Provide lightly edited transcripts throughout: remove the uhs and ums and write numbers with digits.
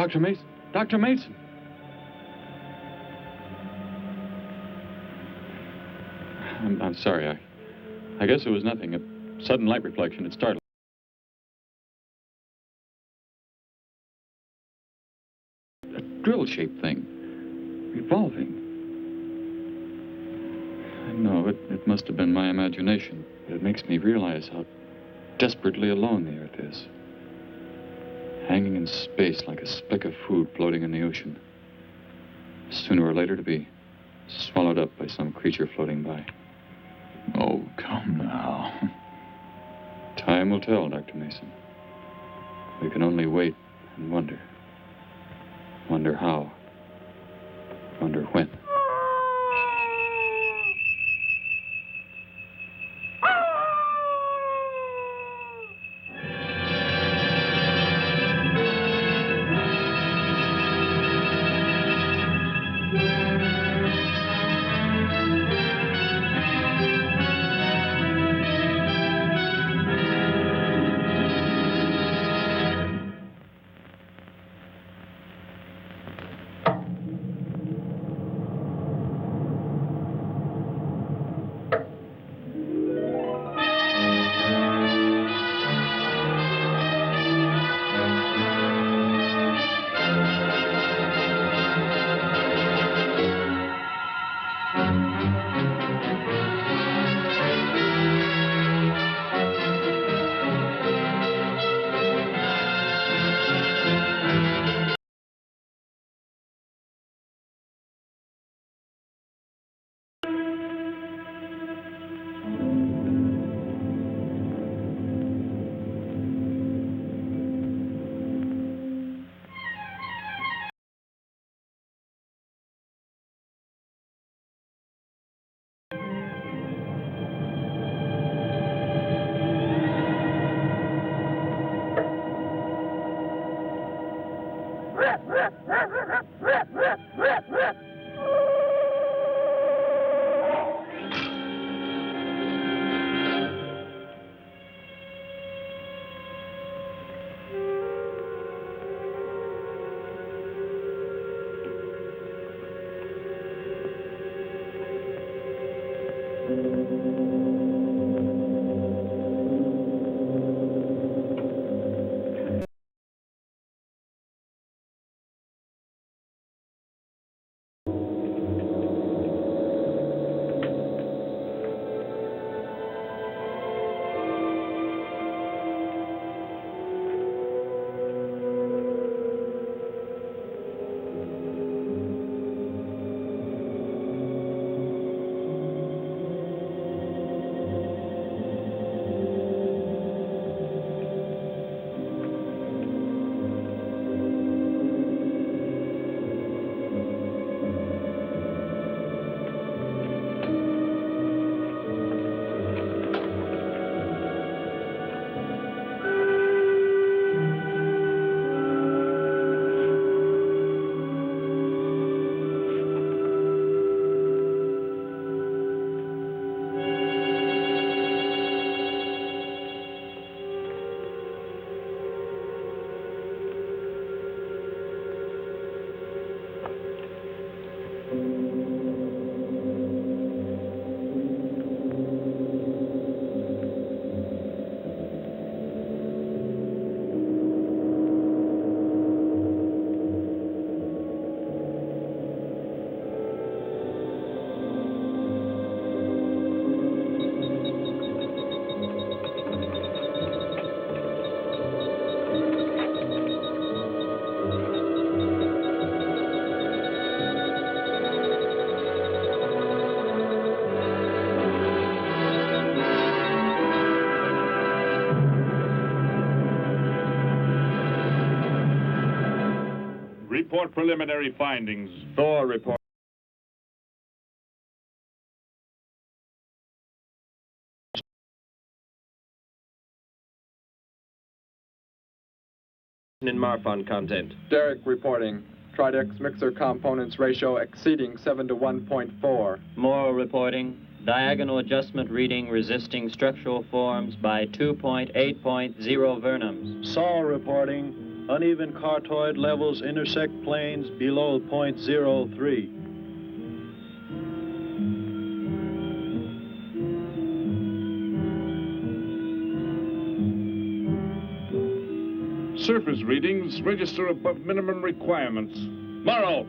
Dr. Mason! Dr. Mason! I'm sorry. I guess it was nothing. A sudden light reflection. It startled. A drill-shaped thing. Revolving. I know it must have been my imagination, but it makes me realize how desperately alone the Earth is. Hanging in space like a speck of food floating in the ocean. Sooner or later to be swallowed up by some creature floating by. Oh, come now. Time will tell, Dr. Mason. We can only wait and wonder. Wonder how. Wonder when. Report preliminary findings. Thor report. In Marfan content. Derek reporting. Tridex mixer components ratio exceeding 7 to 1.4. Morrow reporting. Diagonal adjustment reading resisting structural forms by 2.8.0 vernums. Saul reporting. Uneven cartoid levels intersect planes below point 03. Surface readings register above minimum requirements. Morrow,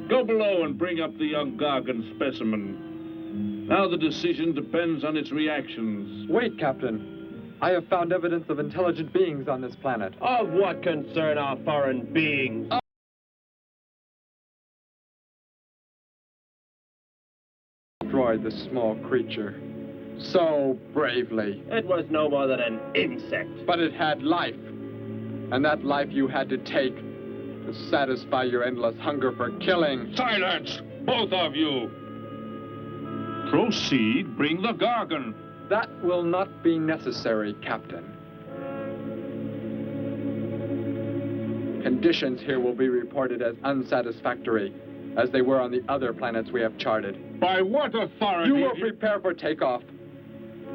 go below and bring up the young Gargan specimen. Now the decision depends on its reactions. Wait, Captain. I have found evidence of intelligent beings on this planet. Of what concern are foreign beings? Destroyed the small creature so bravely. It was no more than an insect. But it had life. And that life you had to take to satisfy your endless hunger for killing. Silence, both of you! Proceed, bring the Gargan. That will not be necessary, Captain. Conditions here will be reported as unsatisfactory, as they were on the other planets we have charted. By what authority? You will prepare for takeoff.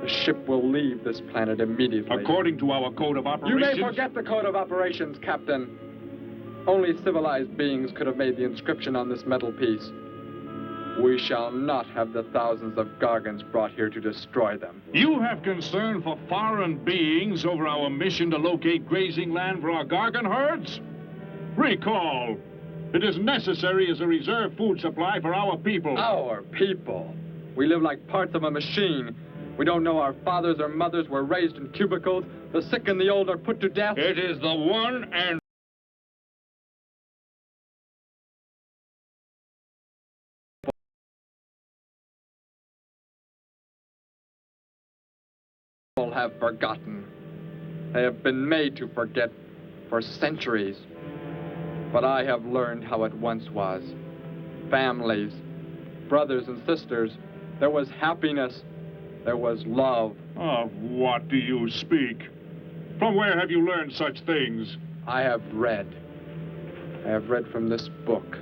The ship will leave this planet immediately. According to our code of operations... You may forget the code of operations, Captain. Only civilized beings could have made the inscription on this metal piece. We shall not have the thousands of Gargans brought here to destroy them. You have concern for foreign beings over our mission to locate grazing land for our Gargan herds? Recall, it is necessary as a reserve food supply for our people. Our people? We live like parts of a machine. We don't know our fathers or mothers were raised in cubicles. The sick and the old are put to death. It is the one and all have forgotten. They have been made to forget for centuries. But I have learned how it once was. Families, brothers and sisters. There was happiness. There was love. Of what do you speak? From where have you learned such things? I have read. I have read from this book.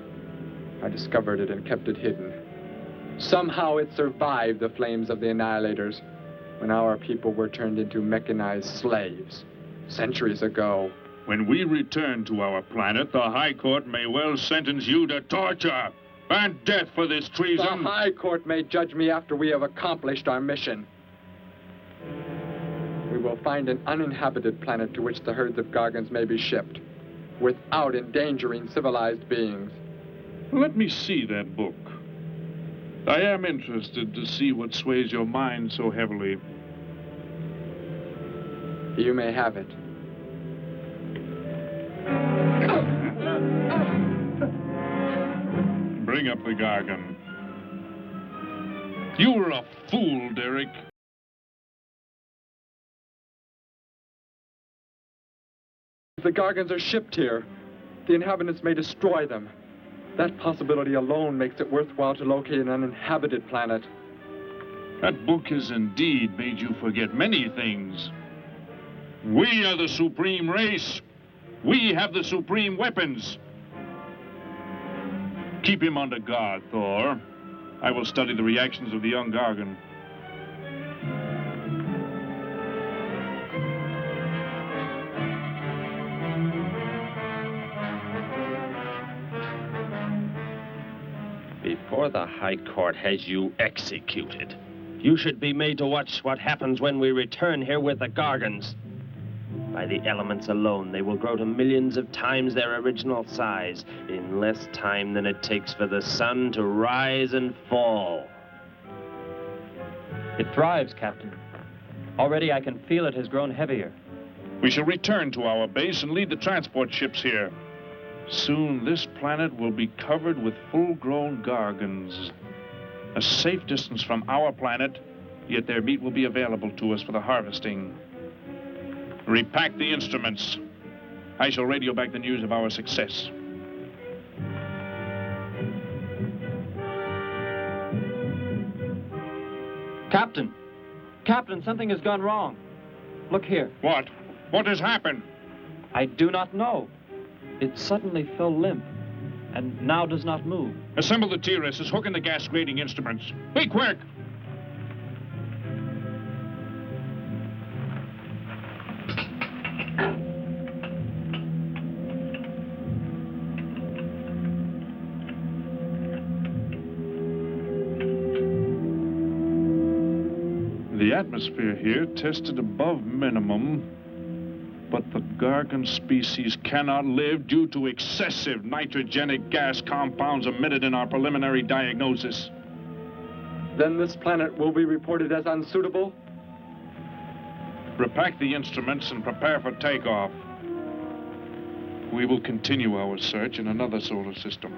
I discovered it and kept it hidden. Somehow it survived the flames of the Annihilators when our people were turned into mechanized slaves centuries ago. When we return to our planet, the High Court may well sentence you to torture and death for this treason. The High Court may judge me after we have accomplished our mission. We will find an uninhabited planet to which the herds of Gargans may be shipped, without endangering civilized beings. Let me see that book. I am interested to see what sways your mind so heavily. You may have it. Bring up the Gargan. You were a fool, Derek. If the Gargans are shipped here, the inhabitants may destroy them. That possibility alone makes it worthwhile to locate an uninhabited planet. That book has indeed made you forget many things. We are the supreme race. We have the supreme weapons. Keep him under guard, Thor. I will study the reactions of the young Gargan. Before the High Court has you executed, you should be made to watch what happens when we return here with the Gargans. By the elements alone, they will grow to millions of times their original size in less time than it takes for the sun to rise and fall. It thrives, Captain. Already I can feel it has grown heavier. We shall return to our base and lead the transport ships here. Soon this planet will be covered with full-grown Gargans. A safe distance from our planet, yet their meat will be available to us for the harvesting. Repack the instruments. I shall radio back the news of our success. Captain! Captain, something has gone wrong. Look here. What? What has happened? I do not know. It suddenly fell limp, and now does not move. Assemble the TRSs, hook in the gas grading instruments. Be quick! atmosphere here tested above minimum, but the Gargan species cannot live due to excessive nitrogenic gas compounds emitted in our preliminary diagnosis. Then this planet will be reported as unsuitable? Repack the instruments and prepare for takeoff. We will continue our search in another solar system.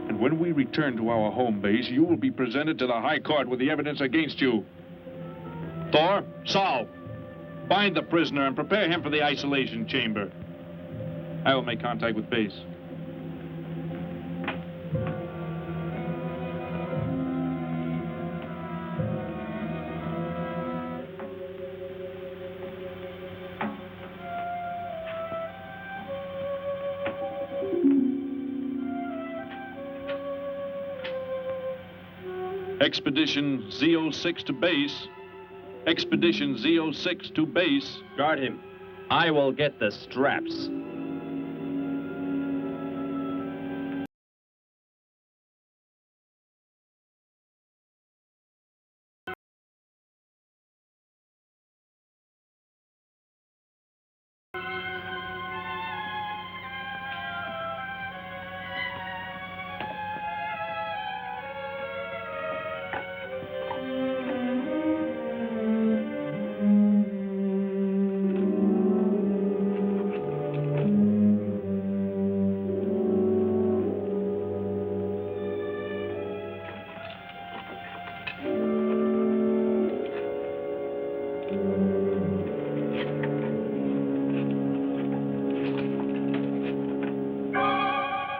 And when we return to our home base, you will be presented to the High Court with the evidence against you. Thor, Saul, find the prisoner and prepare him for the isolation chamber. I will make contact with base. Expedition Z06 to base. Expedition Z06 to base. Guard him. I will get the straps.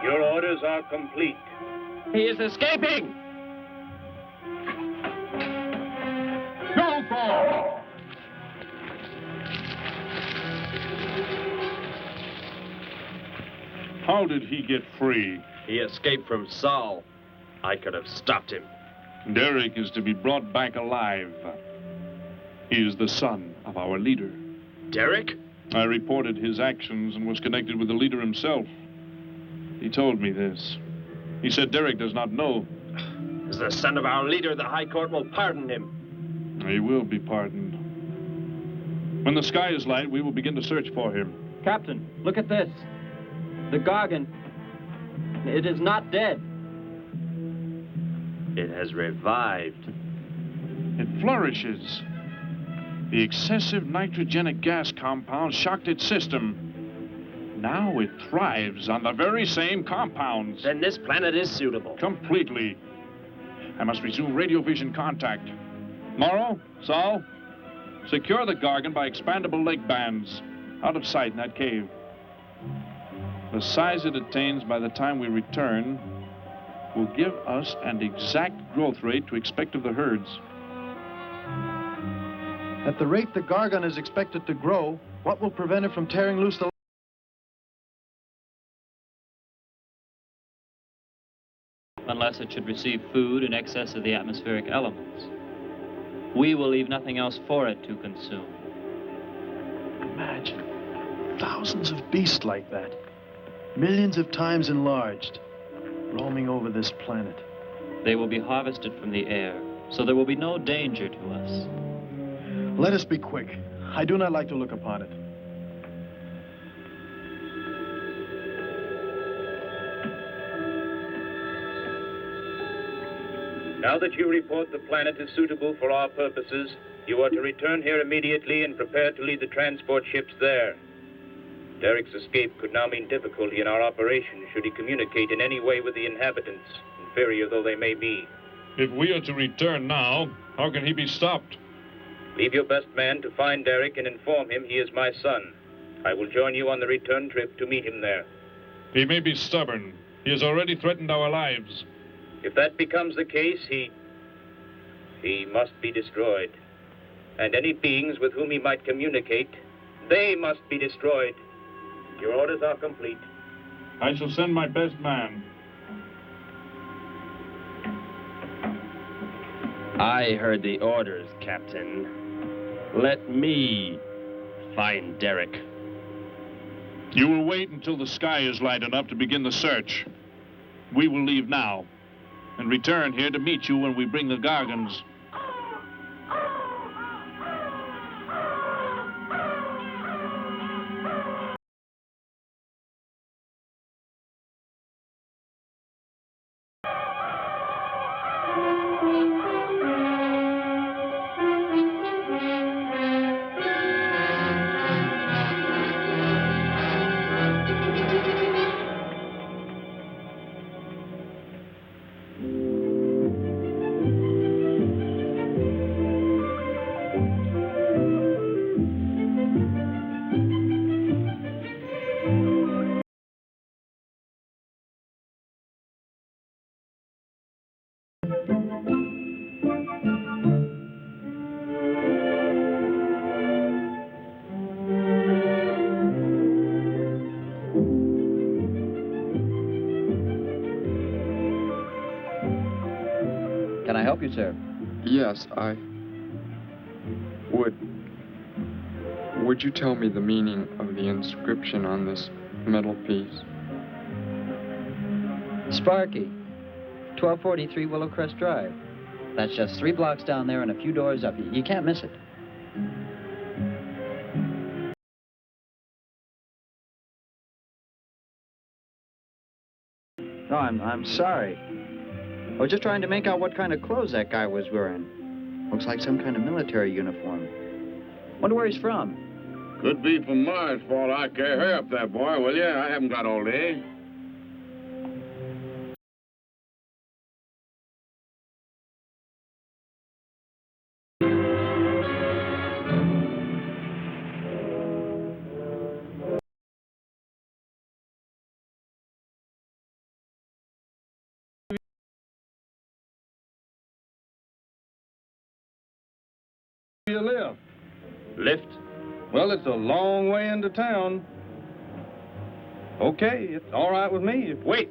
Your orders are complete. He is escaping! Go for! How did he get free? He escaped from Saul. I could have stopped him. Derek is to be brought back alive. He is the son of our leader. Derek? I reported his actions and was connected with the leader himself. He told me this. He said Derek does not know. As the son of our leader, the High Court will pardon him. He will be pardoned. When the sky is light, we will begin to search for him. Captain, look at this. The Gargan, it is not dead. It has revived. It flourishes. The excessive nitrogenic gas compound shocked its system. Now it thrives on the very same compounds. Then this planet is suitable. Completely. I must resume radio vision contact. Morrow, Saul, secure the Gargan by expandable leg bands. Out of sight in that cave. The size it attains by the time we return will give us an exact growth rate to expect of the herds. At the rate the Gargan is expected to grow, what will prevent it from tearing loose the... Unless it should receive food in excess of the atmospheric elements. We will leave nothing else for it to consume. Imagine. Thousands of beasts like that. Millions of times enlarged. Roaming over this planet. They will be harvested from the air, so there will be no danger to us. Let us be quick. I do not like to look upon it. Now that you report the planet is suitable for our purposes, you are to return here immediately and prepare to lead the transport ships there. Derek's escape could now mean difficulty in our operation should he communicate in any way with the inhabitants, inferior though they may be. If we are to return now, how can he be stopped? Leave your best man to find Derek and inform him he is my son. I will join you on the return trip to meet him there. He may be stubborn. He has already threatened our lives. If that becomes the case, he must be destroyed. And any beings with whom he might communicate, they must be destroyed. Your orders are complete. I shall send my best man. I heard the orders, Captain. Let me find Derek. You will wait until the sky is light enough to begin the search. We will leave now and return here to meet you when we bring the Gargans. Can I help you, sir? Yes, I would. Would you tell me the meaning of the inscription on this metal piece? Sparky, 1243 Willowcrest Drive. That's just 3 blocks down there and a few doors up. You can't miss it. No, I'm sorry. I was just trying to make out what kind of clothes that guy was wearing. Looks like some kind of military uniform. Wonder where he's from. Could be from Mars, for all I care. Hurry up there, boy, will you? I haven't got all day. You live? Lift? Well, it's a long way into town. Okay, it's all right with me. Wait!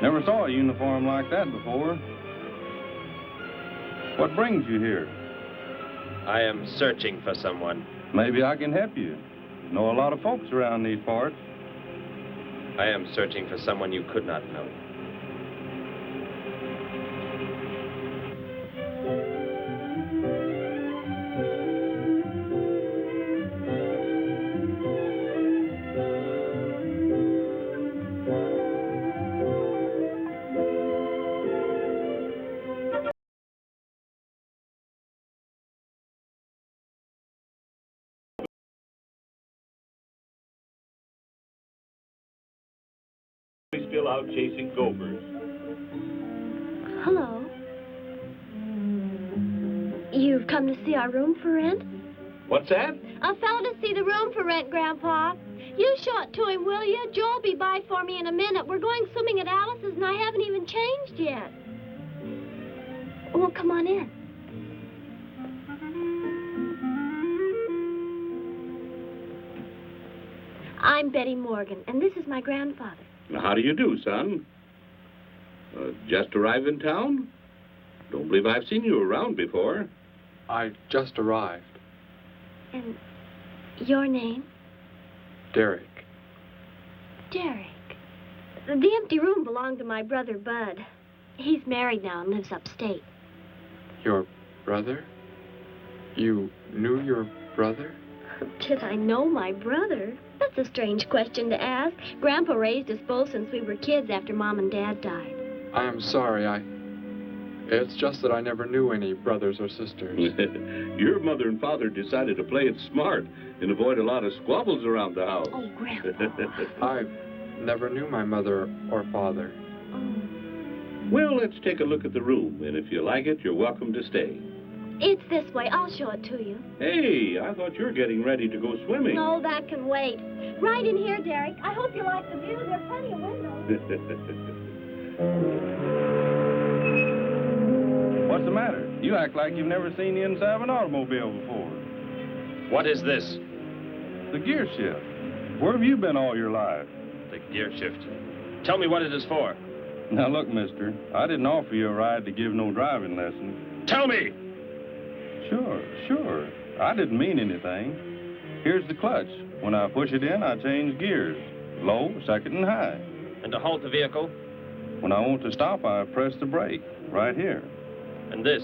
Never saw a uniform like that before. What brings you here? I am searching for someone. Maybe I can help you. Know a lot of folks around these parts. I am searching for someone you could not know. Still out chasing gophers. Hello. You've come to see our room for rent? What's that? A fellow to see the room for rent, Grandpa. You show it to him, will you? Joe'll be by for me in a minute. We're going swimming at Alice's, and I haven't even changed yet. Well, come on in. I'm Betty Morgan, and this is my grandfather. How do you do, son? Just arrived in town? Don't believe I've seen you around before. I just arrived. And your name? Derek. Derek. The empty room belonged to my brother, Bud. He's married now and lives upstate. Your brother? You knew your brother? Did I know my brother? That's a strange question to ask. Grandpa raised us both since we were kids after Mom and Dad died. I am sorry, It's just that I never knew any brothers or sisters. Your mother and father decided to play it smart and avoid a lot of squabbles around the house. Oh, Grandpa. I never knew my mother or father. Oh. Well, let's take a look at the room, and if you like it, you're welcome to stay. It's this way. I'll show it to you. Hey, I thought you were getting ready to go swimming. No, that can wait. Right in here, Derek. I hope you like the view. There are plenty of windows. What's the matter? You act like you've never seen the inside of an automobile before. What is this? The gear shift. Where have you been all your life? The gear shift. Tell me what it is for. Now, look, mister, I didn't offer you a ride to give no driving lesson. Tell me! Sure. I didn't mean anything. Here's the clutch. When I push it in, I change gears. Low, second, and high. And to halt the vehicle? When I want to stop, I press the brake, right here. And this?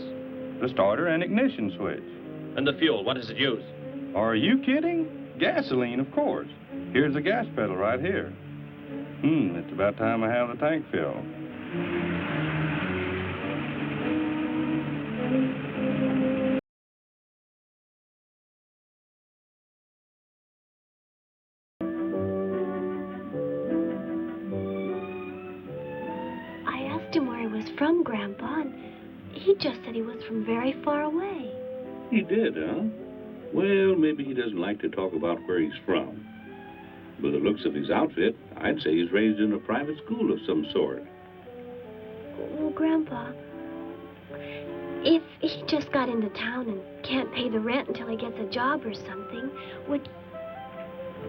The starter and ignition switch. And the fuel, what does it use? Are you kidding? Gasoline, of course. Here's the gas pedal right here. It's about time I have the tank filled. I asked him where he was from, Grandpa, and he just said he was from very far away. He did, huh? Well, maybe he doesn't like to talk about where he's from. By the looks of his outfit, I'd say he's raised in a private school of some sort. Well, Grandpa, if he just got into town and can't pay the rent until he gets a job or something, would...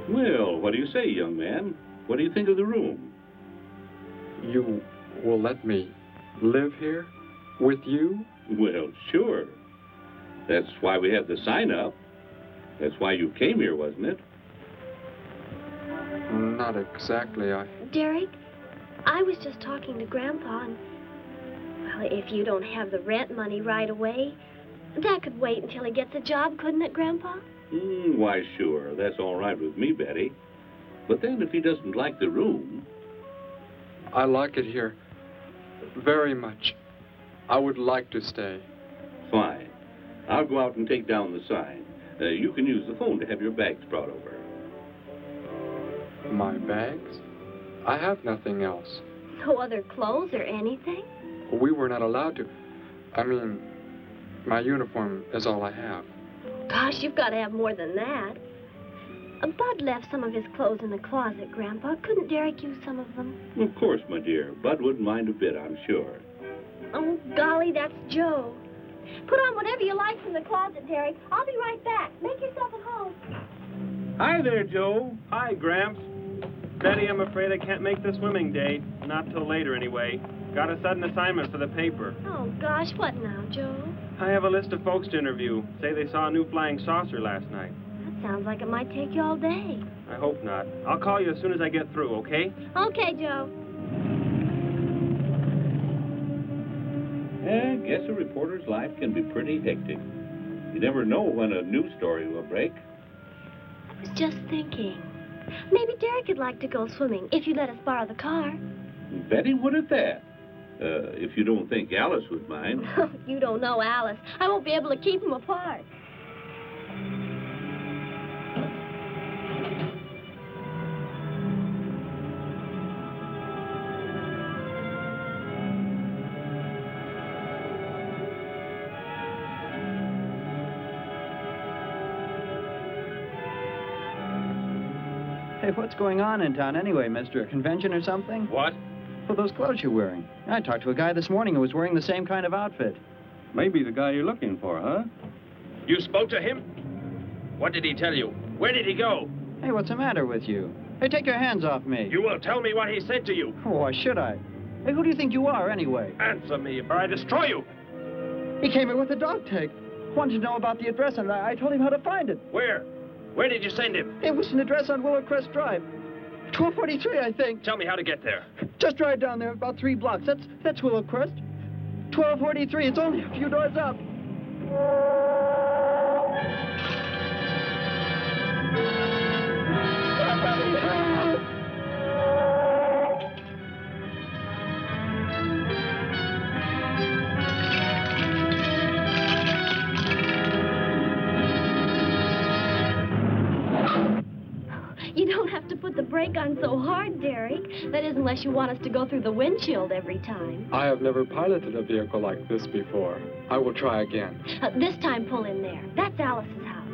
Well, what do you say, young man? What do you think of the room? You will let me live here with you? Well, sure. That's why we have the sign up. That's why you came here, wasn't it? Not exactly. Derek, I was just talking to Grandpa, and... Well, if you don't have the rent money right away, that could wait until he gets a job, couldn't it, Grandpa? Why, sure. That's all right with me, Betty. But then if he doesn't like the room... I like it here very much. I would like to stay. Fine. I'll go out and take down the sign. You can use the phone to have your bags brought over. My bags? I have nothing else. No other clothes or anything? We were not allowed to. I mean, my uniform is all I have. Gosh, you've got to have more than that. Bud left some of his clothes in the closet, Grandpa. Couldn't Derek use some of them? Of course, my dear. Bud wouldn't mind a bit, I'm sure. Oh, golly, that's Joe. Put on whatever you like from the closet, Derek. I'll be right back. Make yourself at home. Hi there, Joe. Hi, Gramps. Betty, I'm afraid I can't make the swimming date. Not till later, anyway. Got a sudden assignment for the paper. Oh, gosh, what now, Joe? I have a list of folks to interview. Say they saw a new flying saucer last night. That sounds like it might take you all day. I hope not. I'll call you as soon as I get through, okay? Okay, Joe. I guess a reporter's life can be pretty hectic. You never know when a news story will break. I was just thinking. Maybe Derek would like to go swimming if you let us borrow the car. Betty would at that. If you don't think Alice would mind. You don't know Alice. I won't be able to keep them apart. Hey, what's going on in town anyway, mister? A convention or something? What? For those clothes you're wearing. I talked to a guy this morning who was wearing the same kind of outfit. Maybe the guy you're looking for, huh? You spoke to him? What did he tell you? Where did he go? Hey, what's the matter with you? Hey, take your hands off me. You will tell me what he said to you. Oh, why should I? Hey, who do you think you are, anyway? Answer me, or I destroy you. He came here with a dog tag. Wanted to know about the address, and I told him how to find it. Where? Where did you send him? It was an address on Willow Crest Drive. 1243, I think. Tell me how to get there. Just drive down there about 3 blocks. That's Willow Crest. 1243. It's only a few doors up. You don't have to put the brake on so hard, Derek. That is, unless you want us to go through the windshield every time. I have never piloted a vehicle like this before. I will try again. This time, pull in there. That's Alice's house.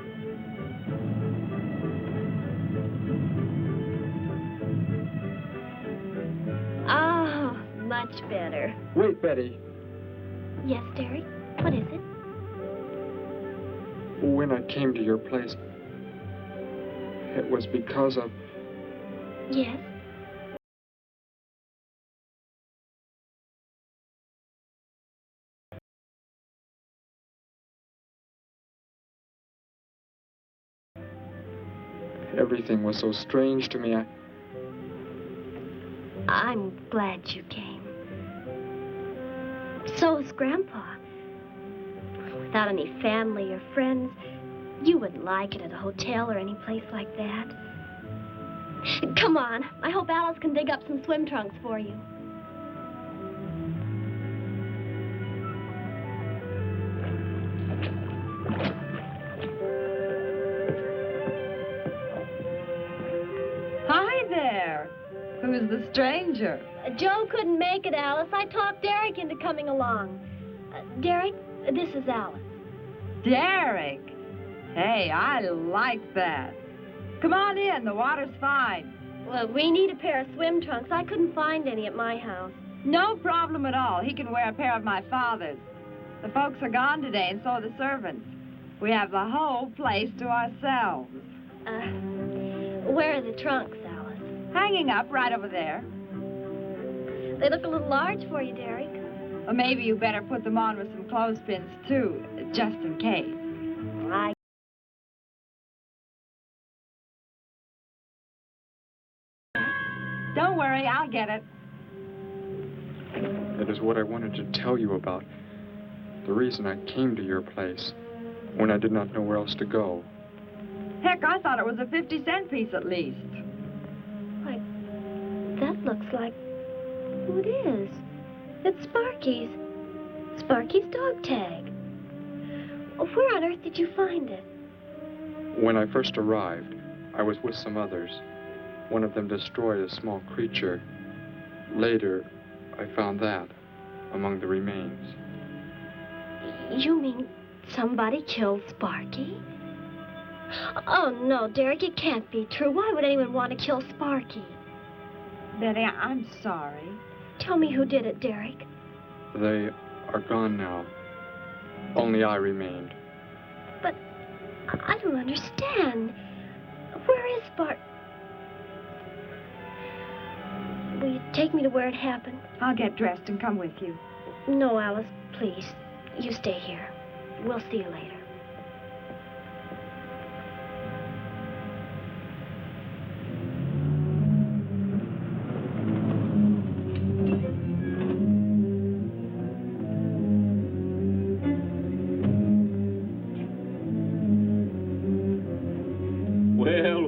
Oh, much better. Wait, Betty. Yes, Derek? What is it? When I came to your place, it was because of... Yes? Everything was so strange to me. I'm glad you came. So is Grandpa. Without any family or friends, you wouldn't like it at a hotel or any place like that. Come on. I hope Alice can dig up some swim trunks for you. Hi there. Who's the stranger? Joe couldn't make it, Alice. I talked Derek into coming along. Derek, this is Alice. Derek. Hey, I like that. Come on in, the water's fine. Well, we need a pair of swim trunks. I couldn't find any at my house. No problem at all. He can wear a pair of my father's. The folks are gone today, and so are the servants. We have the whole place to ourselves. Where are the trunks, Alice? Hanging up right over there. They look a little large for you, Derek. Or maybe you better put them on with some clothespins, too, just in case. Don't worry, I'll get it. It is what I wanted to tell you about. The reason I came to your place when I did not know where else to go. Heck, I thought it was a 50-cent piece at least. Why, that looks like... Who it is? It's Sparky's. Sparky's dog tag. Where on earth did you find it? When I first arrived, I was with some others. One of them destroyed a small creature. Later, I found that among the remains. You mean somebody killed Sparky? Oh, no, Derek, it can't be true. Why would anyone want to kill Sparky? Betty, I'm sorry. Tell me who did it, Derek. They are gone now. Only I remained. But I don't understand. Where is Sparky? Will you take me to where it happened? I'll get dressed and come with you. No, Alice, please. You stay here. We'll see you later.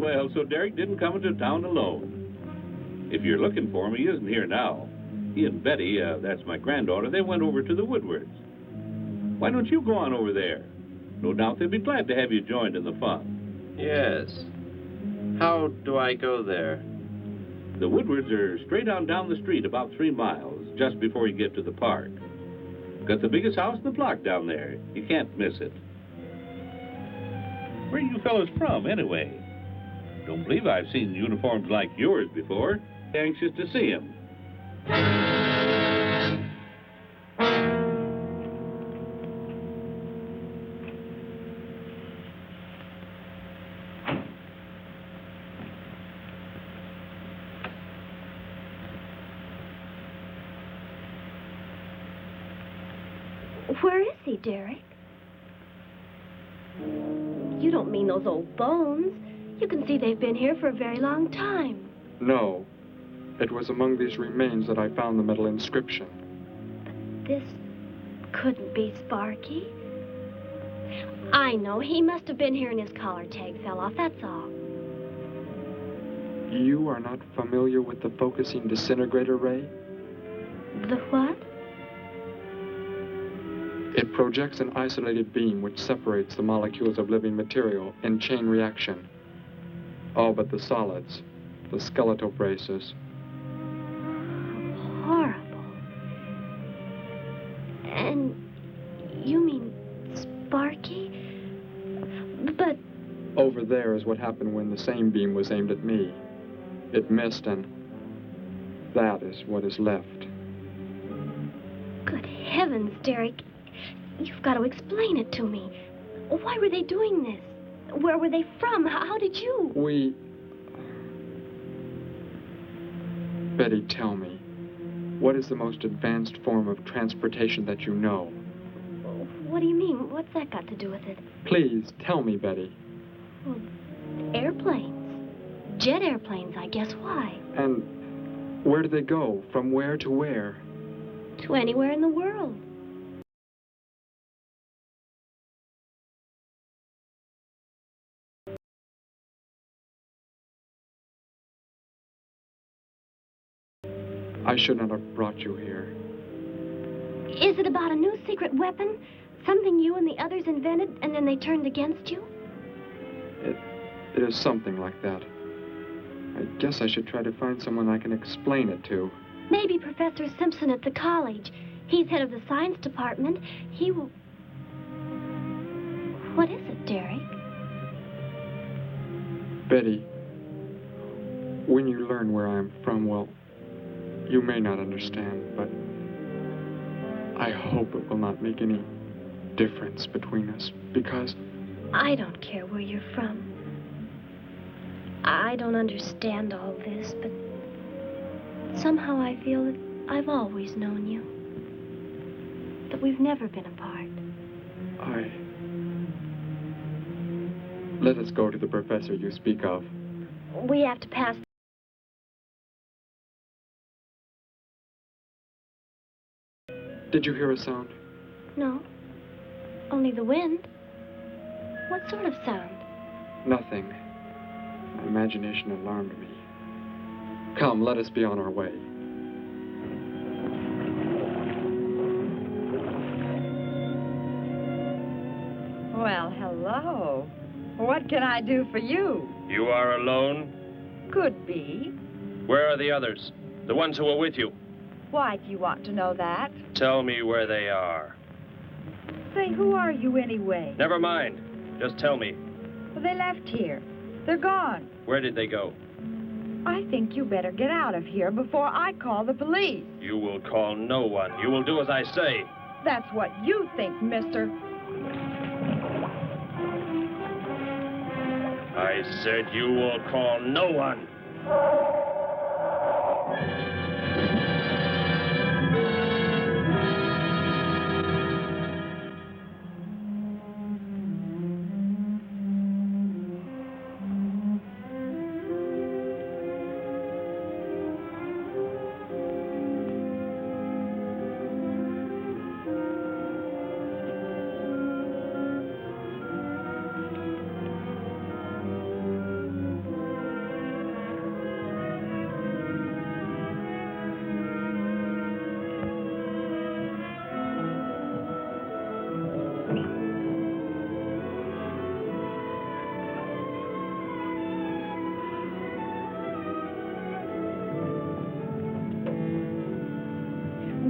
Well, so Derek didn't come into town alone. If you're looking for him, he isn't here now. He and Betty, that's my granddaughter, they went over to the Woodwards. Why don't you go on over there? No doubt they'd be glad to have you joined in the fun. Yes. How do I go there? The Woodwards are straight on down the street about 3 miles, just before you get to the park. Got the biggest house in the block down there. You can't miss it. Where are you fellas from, anyway? Don't believe I've seen uniforms like yours before. Anxious to see him. Where is he, Derek? You don't mean those old bones. You can see they've been here for a very long time. No. It was among these remains that I found the metal inscription. But this couldn't be Sparky. I know. He must have been here and his collar tag fell off, that's all. You are not familiar with the focusing disintegrator ray? The what? It projects an isolated beam which separates the molecules of living material in chain reaction. All but the solids, the skeletal braces. Horrible. And you mean Sparky? But... Over there is what happened when the same beam was aimed at me. It missed, and that is what is left. Good heavens, Derek. You've got to explain it to me. Why were they doing this? Where were they from? How did you? Betty, tell me, what is the most advanced form of transportation that you know? What do you mean? What's that got to do with it? Please, tell me, Betty. Well, airplanes. Jet airplanes, I guess. Why? And where do they go? From where to where? To anywhere in the world. I should not have brought you here. Is it about a new secret weapon? Something you and the others invented and then they turned against you? It is something like that. I guess I should try to find someone I can explain it to. Maybe Professor Simpson at the college. He's head of the science department. He will... What is it, Derek? Betty, when you learn where I'm from, well, you may not understand, but I hope it will not make any difference between us, because... I don't care where you're from. I don't understand all this, but somehow I feel that I've always known you. That we've never been apart. Let us go to the professor you speak of. We have to pass. Did you hear a sound? No. Only the wind. What sort of sound? Nothing. My imagination alarmed me. Come, let us be on our way. Well, hello. What can I do for you? You are alone? Could be. Where are the others? The ones who were with you? Why do you want to know that? Tell me where they are. Say, who are you anyway? Never mind. Just tell me. Well, they left here. They're gone. Where did they go? I think you better get out of here before I call the police. You will call no one. You will do as I say. That's what you think, mister. I said you will call no one.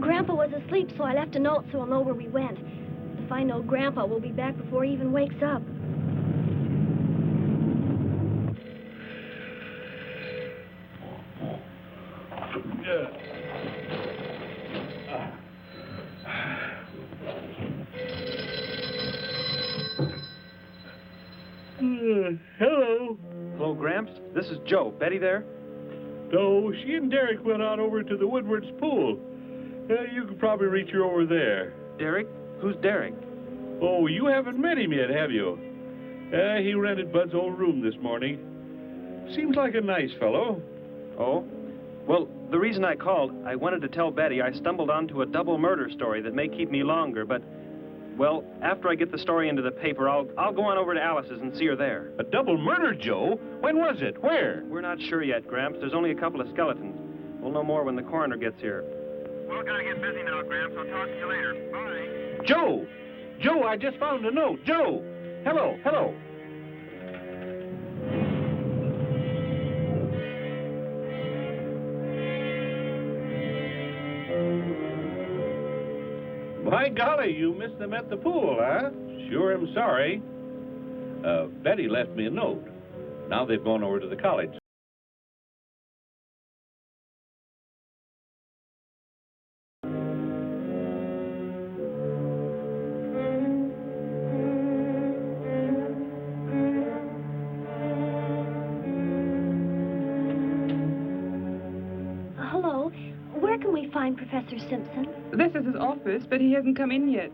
Grandpa was asleep, so I left a note so he'll know where we went. If I know Grandpa, we'll be back before he even wakes up. Hello. Hello, Gramps. This is Joe. Betty there? No, she and Derek went out over to the Woodward's pool. You could probably reach her over there. Derek? Who's Derek? Oh, you haven't met him yet, have you? He rented Bud's old room this morning. Seems like a nice fellow. Oh? Well, the reason I called, I wanted to tell Betty I stumbled onto a double murder story that may keep me longer, but, well, after I get the story into the paper, I'll go on over to Alice's and see her there. A double murder, Joe? When was it? Where? We're not sure yet, Gramps. There's only a couple of skeletons. We'll know more when the coroner gets here. Well, gotta get busy now, Gramps. I'll talk to you later. Bye. Joe! Joe, I just found a note. Joe! Hello, hello. By golly, you missed them at the pool, huh? Sure am sorry. Betty left me a note. Now they've gone over to the college. Hello. Where can we find Professor Simpson? This is his office, but he hasn't come in yet.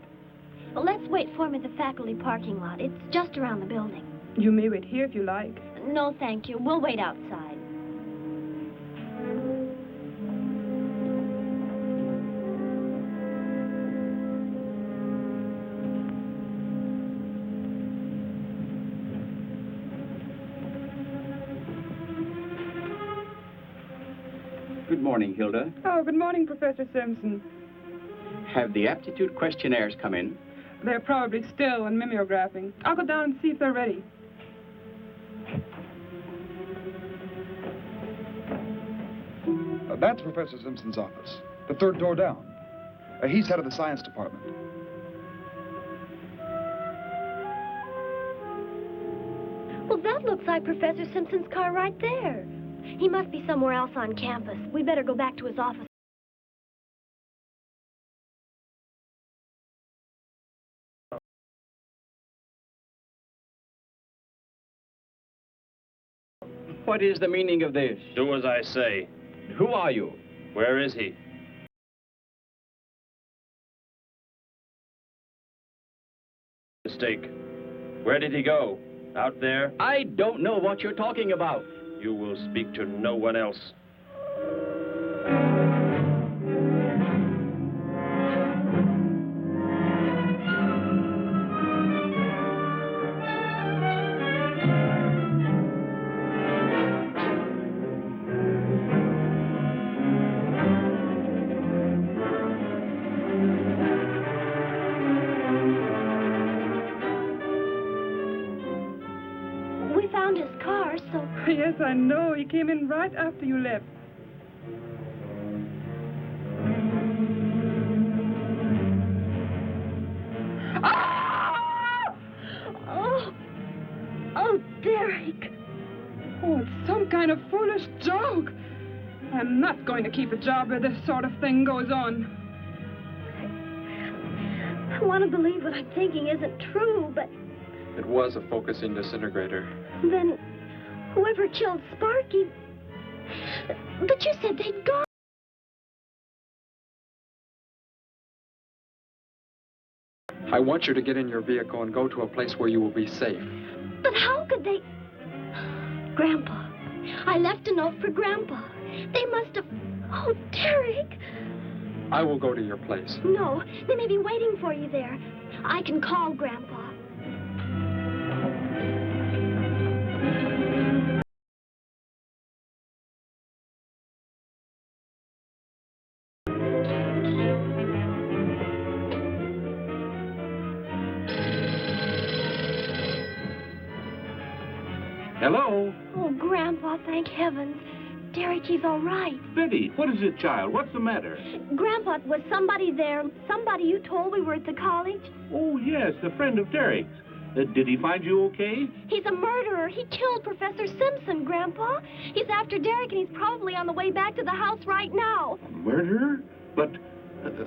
Well, let's wait for him at the faculty parking lot. It's just around the building. You may wait here if you like. No, thank you. We'll wait outside. Good morning, Hilda. Oh, good morning, Professor Simpson. Have the aptitude questionnaires come in? They're probably still in mimeographing. I'll go down and see if they're ready. That's Professor Simpson's office, the third door down. He's head of the science department. Well, that looks like Professor Simpson's car right there. He must be somewhere else on campus. We'd better go back to his office. What is the meaning of this? Do as I say. Who are you? Where is he? Mistake. Where did he go? Out there? I don't know what you're talking about. You will speak to no one else. We found his car, so... Yes, I know. He came in right after you left. Oh! Oh, Derek! Oh, it's some kind of foolish joke. I'm not going to keep a job where this sort of thing goes on. I want to believe what I'm thinking isn't true, but It was a focusing disintegrator. then whoever killed Sparky... But you said they'd gone. I want you to get in your vehicle and go to a place where you will be safe. But how could they... Grandpa. I left a note for Grandpa. They must have... Oh, Derek! I will go to your place. No, they may be waiting for you there. I can call Grandpa. Hello? Oh, Grandpa, thank heavens. Derek, he's all right. Betty, what is it, child? What's the matter? Grandpa, was somebody there? Somebody you told we were at the college? Oh, yes, a friend of Derek's. Did he find you okay? He's a murderer. He killed Professor Simpson, Grandpa. He's after Derek, and he's probably on the way back to the house right now. Murderer? But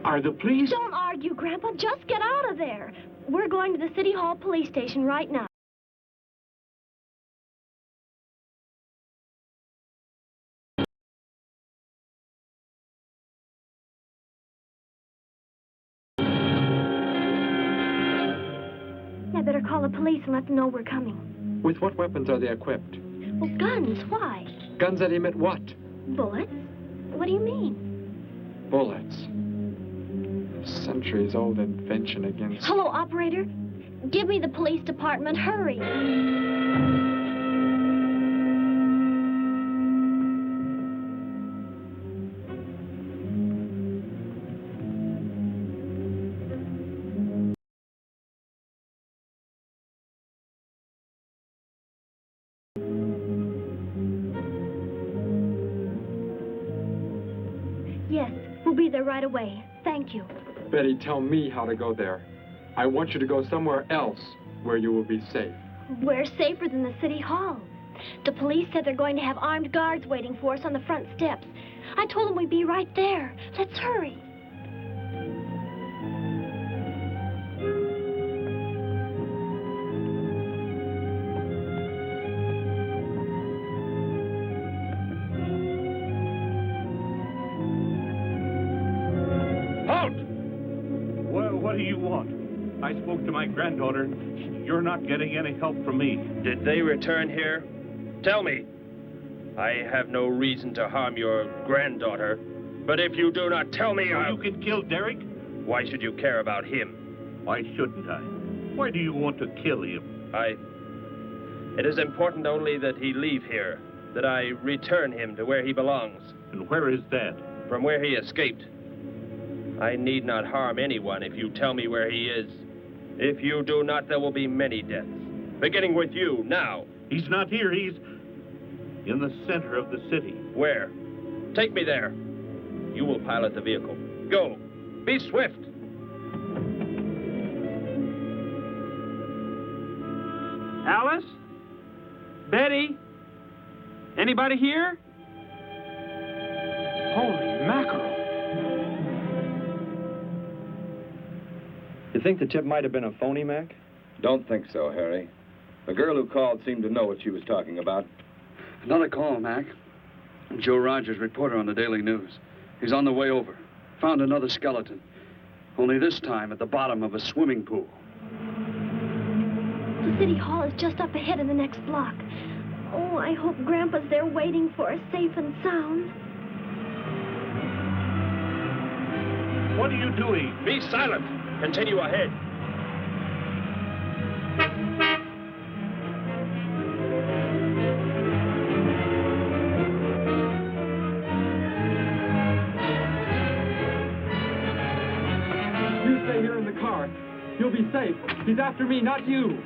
are the police... Don't argue, Grandpa. Just get out of there. We're going to the City Hall police station right now. I better call the police and let them know we're coming. With what weapons are they equipped? Well, guns. Why? Guns that emit what? Bullets? What do you mean? Bullets. A centuries-old invention against... Hello, operator. Give me the police department. Hurry. Yes, we'll be there right away. Thank you. Betty, tell me how to go there. I want you to go somewhere else where you will be safe. We're safer than the City Hall. The police said they're going to have armed guards waiting for us on the front steps. I told them we'd be right there. Let's hurry. Halt! Well, what do you want? I spoke to my granddaughter. You're not getting any help from me. Did they return here? Tell me. I have no reason to harm your granddaughter, but if you do not tell me, You can kill Derek? Why should you care about him? Why shouldn't I? Why do you want to kill him? It is important only that he leave here, that I return him to where he belongs. And where is that? From where he escaped. I need not harm anyone if you tell me where he is. If you do not, there will be many deaths. Beginning with you, now. He's not here. He's in the center of the city. Where? Take me there. You will pilot the vehicle. Go. Be swift. Alice? Betty? Anybody here? Holy mackerel. You think the tip might have been a phony, Mac? Don't think so, Harry. The girl who called seemed to know what she was talking about. Another call, Mac. Joe Rogers, reporter on the Daily News. He's on the way over. Found another skeleton. Only this time at the bottom of a swimming pool. The city hall is just up ahead in the next block. Oh, I hope Grandpa's there waiting for us safe and sound. What are you doing? Be silent. Continue ahead. You stay here in the car. You'll be safe. He's after me, not you.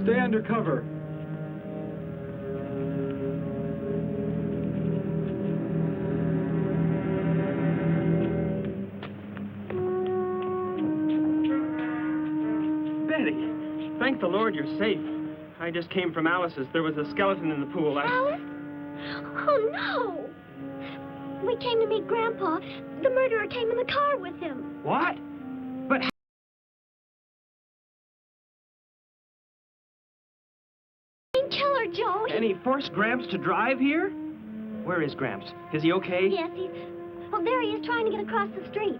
Stay under cover. Betty, thank the Lord you're safe. I just came from Alice's. There was a skeleton in the pool. Alice? Oh, no. We came to meet Grandpa. The murderer came in the car with him. What? But... Killer, Joe. And he forced Gramps to drive here? Where is Gramps? Is he okay? Yes, he's... Oh, there he is trying to get across the street.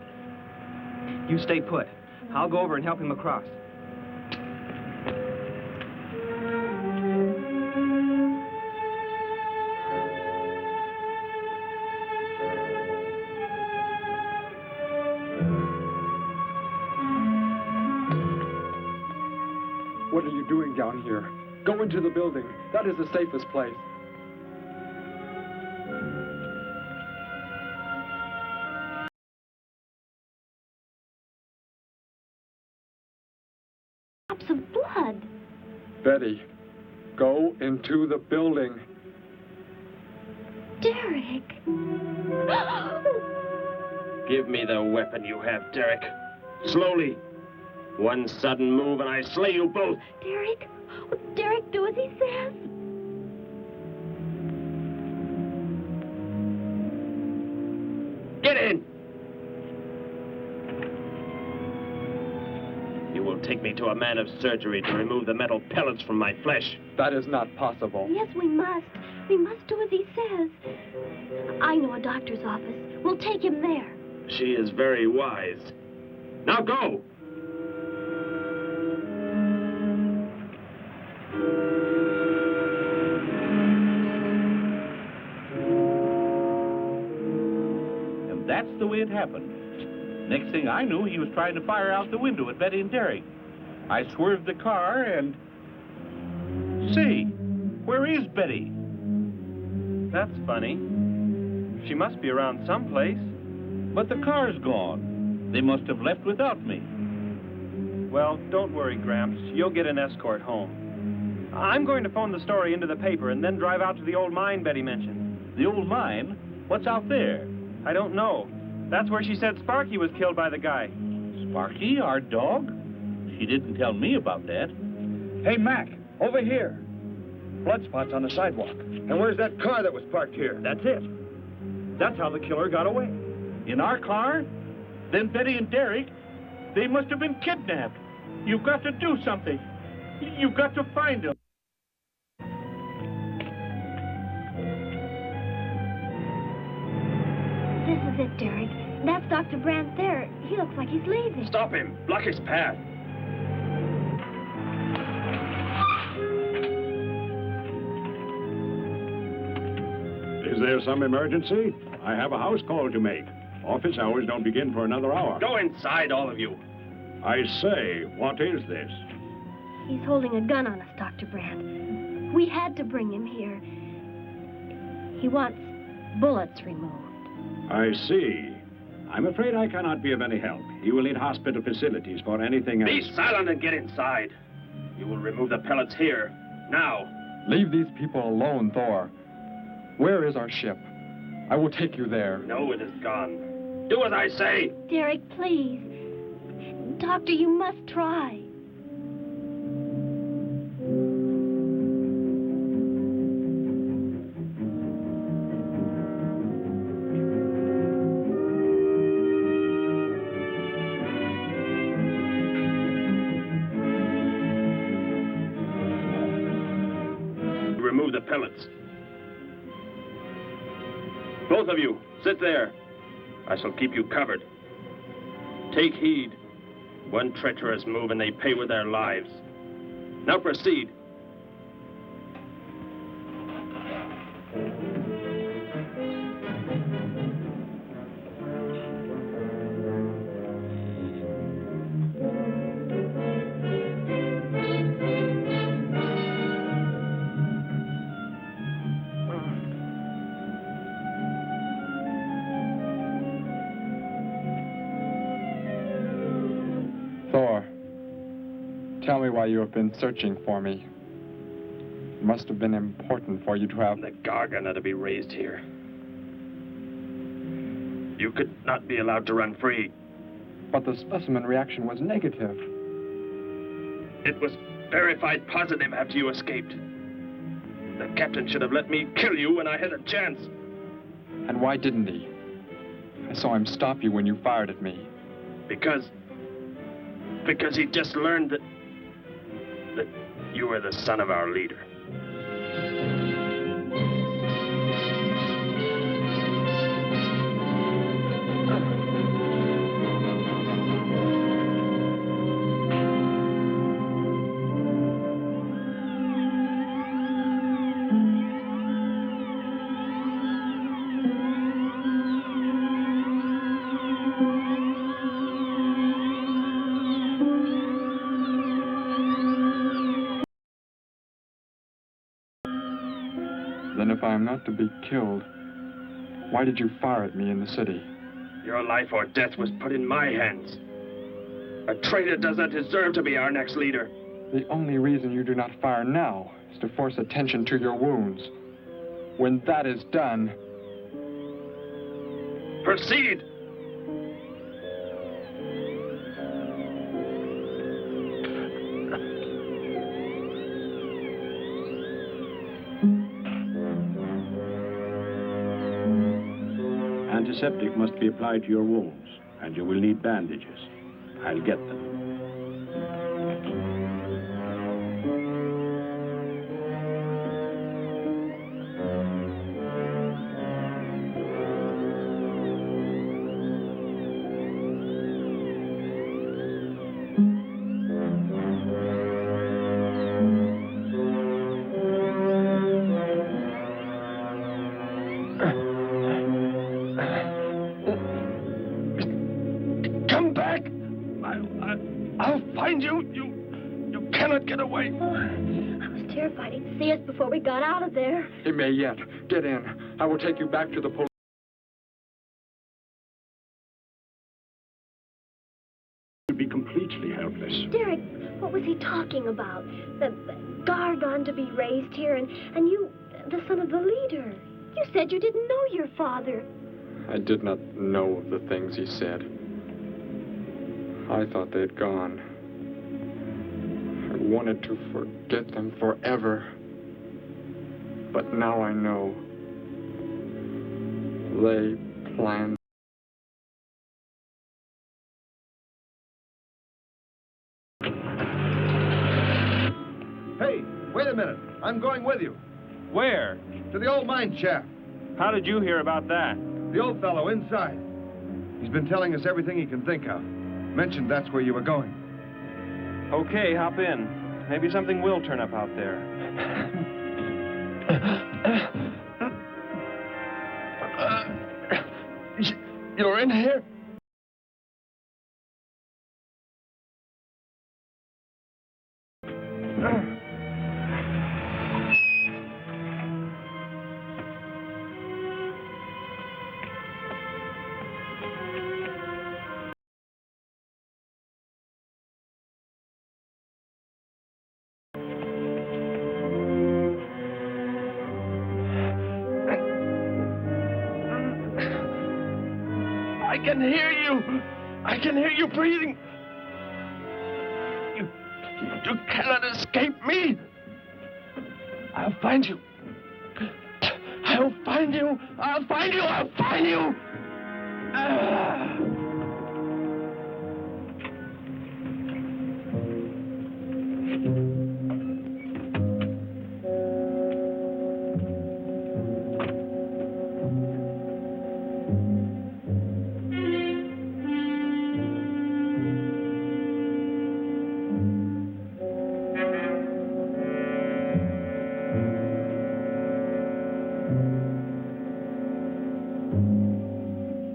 You stay put. I'll go over and help him across. What are you doing down here? Go into the building. That is the safest place. Drops of blood. Betty, go into the building. Derek. Give me the weapon you have, Derek. Slowly. One sudden move and I slay you both. Derek? Will Derek do as he says? Get in! You will take me to a man of surgery to remove the metal pellets from my flesh. That is not possible. Yes, we must. We must do as he says. I know a doctor's office. We'll take him there. She is very wise. Now go! And that's the way it happened. Next thing I knew, he was trying to fire out the window at Betty and Derek. I swerved the car and... Say, where is Betty? That's funny. She must be around someplace. But the car's gone. They must have left without me. Well, don't worry, Gramps. You'll get an escort home. I'm going to phone the story into the paper and then drive out to the old mine Betty mentioned. The old mine? What's out there? I don't know. That's where she said Sparky was killed by the guy. Sparky, our dog? She didn't tell me about that. Hey, Mac, over here. blood spots on the sidewalk. And where's that car that was parked here? That's it. That's how the killer got away. In our car? Then Betty and Derek, they must have been kidnapped. You've got to do something. You've got to find them. This is it, Derek. That's Dr. Brandt there. He looks like he's leaving. Stop him. Block his path. Is there some emergency? I have a house call to make. Office hours don't begin for another hour. Go inside, all of you. I say, what is this? He's holding a gun on us, Dr. Brandt. We had to bring him here. He wants bullets removed. I see. I'm afraid I cannot be of any help. You will need hospital facilities for anything else. Be silent and get inside. You will remove the pellets here, now. Leave these people alone, Thor. Where is our ship? I will take you there. No, it is gone. Do as I say. Derek, please. Doctor, you must try. Remove the pellets. Both of you, sit there. I shall keep you covered. Take heed. One treacherous move and they pay with their lives. Now proceed. Thor, tell me why you have been searching for me. It must have been important for you to have... The Gargan are to be raised here. You could not be allowed to run free. But the specimen reaction was negative. It was verified positive after you escaped. The captain should have let me kill you when I had a chance. And why didn't he? I saw him stop you when you fired at me. Because he just learned that you were the son of our leader. Then if I am not to be killed, why did you fire at me in the city? Your life or death was put in my hands. A traitor does not deserve to be our next leader. The only reason you do not fire now is to force attention to your wounds. When that is done... Proceed! Antiseptic must be applied to your wounds, and you will need bandages. I'll get them. I'll find you. You cannot get away. I was terrified he'd see us before we got out of there. He may yet. Get in. I will take you back to the police. You'd be completely helpless. Derek, what was he talking about? The Gargon to be raised here, and you, the son of the leader. You said you didn't know your father. I did not know the things he said. I thought they'd gone. I wanted to forget them forever. But now I know. They planned. Hey, wait a minute. I'm going with you. Where? To the old mine shaft. How did you hear about that? The old fellow inside. He's been telling us everything he can think of. Mentioned that's where you were going. Okay, hop in. Maybe something will turn up out there. You're in here? I can hear you. I can hear you breathing. You cannot escape me. I'll find you. I'll find you. I'll find you. I'll find you.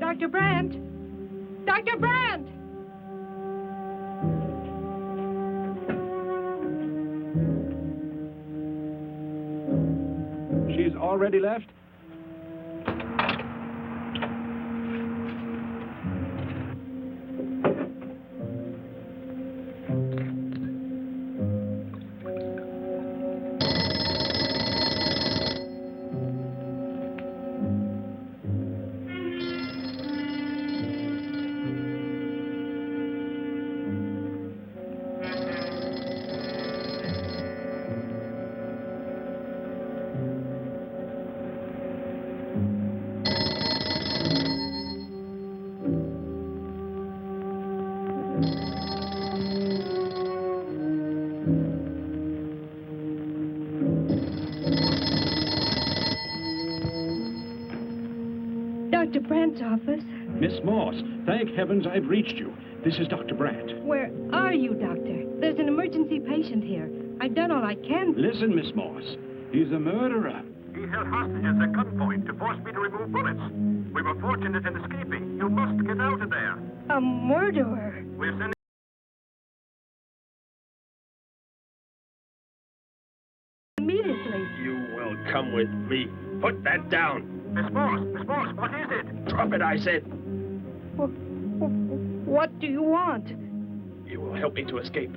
Dr. Brandt! Dr. Brandt! She's already left? Dr. Brandt's office. Miss Moss, thank heavens I've reached you. This is Dr. Brandt. Where are you, Doctor? There's an emergency patient here. I've done all I can. Listen, Miss Moss. He's a murderer. He held hostages at gunpoint to force me to remove bullets. We were fortunate in escaping. You must get out of there. A murderer. We're sending... Immediately. You will come with me. Put that down. Miss Morse, what is it? Drop it, I said. What do you want? You will help me to escape.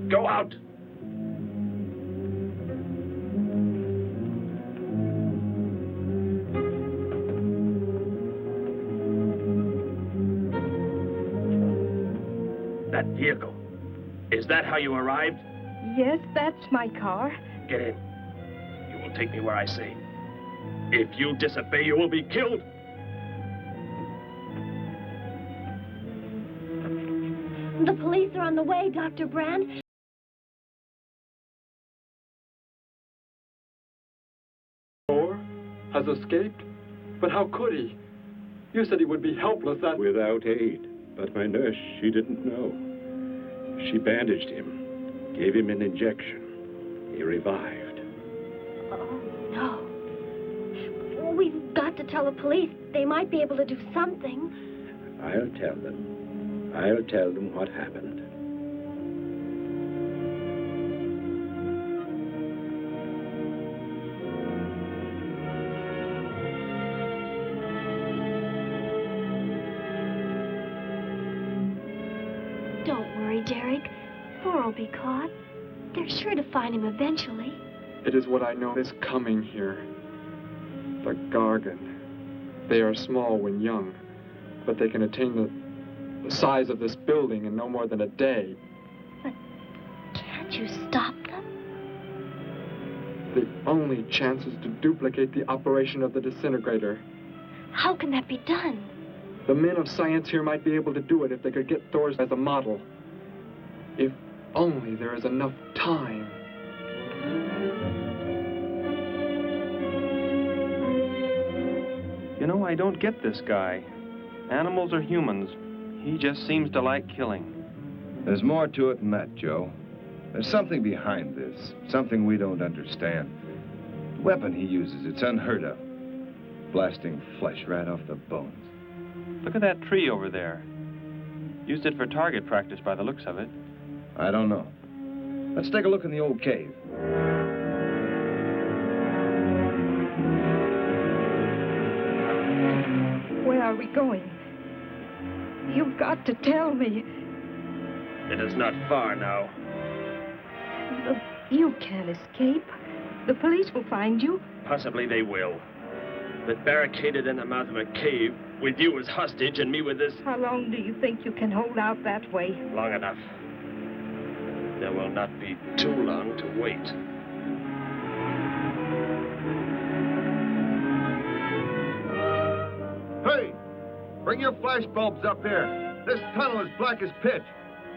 Go out. That vehicle. Is that how you arrived? Yes, that's my car. Get in. You will take me where I say. If you disobey, you will be killed. The police are on the way, Dr. Brandt. Or has escaped? But how could he? You said he would be helpless at... Without aid. But my nurse, she didn't know. She bandaged him, gave him an injection. He revived. Oh, no. We've got to tell the police. They might be able to do something. I'll tell them. I'll tell them what happened. Don't worry, Derek. Thor will be caught. They're sure to find him eventually. It is what I know is coming here. The Gargan. They are small when young, but they can attain the size of this building in no more than a day. But can't you stop them? The only chance is to duplicate the operation of the disintegrator. How can that be done? The men of science here might be able to do it if they could get Thor's as a model. If only there is enough time. You know, I don't get this guy. Animals or humans, he just seems to like killing. There's more to it than that, Joe. There's something behind this, something we don't understand. The weapon he uses, it's unheard of. Blasting flesh right off the bones. Look at that tree over there. Used it for target practice by the looks of it. I don't know. Let's take a look in the old cave. Where are we going? You've got to tell me. It is not far now. Look, you can't escape. The police will find you. Possibly they will. But barricaded in the mouth of a cave, with you as hostage and me with this... How long do you think you can hold out that way? Long enough. There will not be too long to wait. Hey! Bring your flash bulbs up here. This tunnel is black as pitch.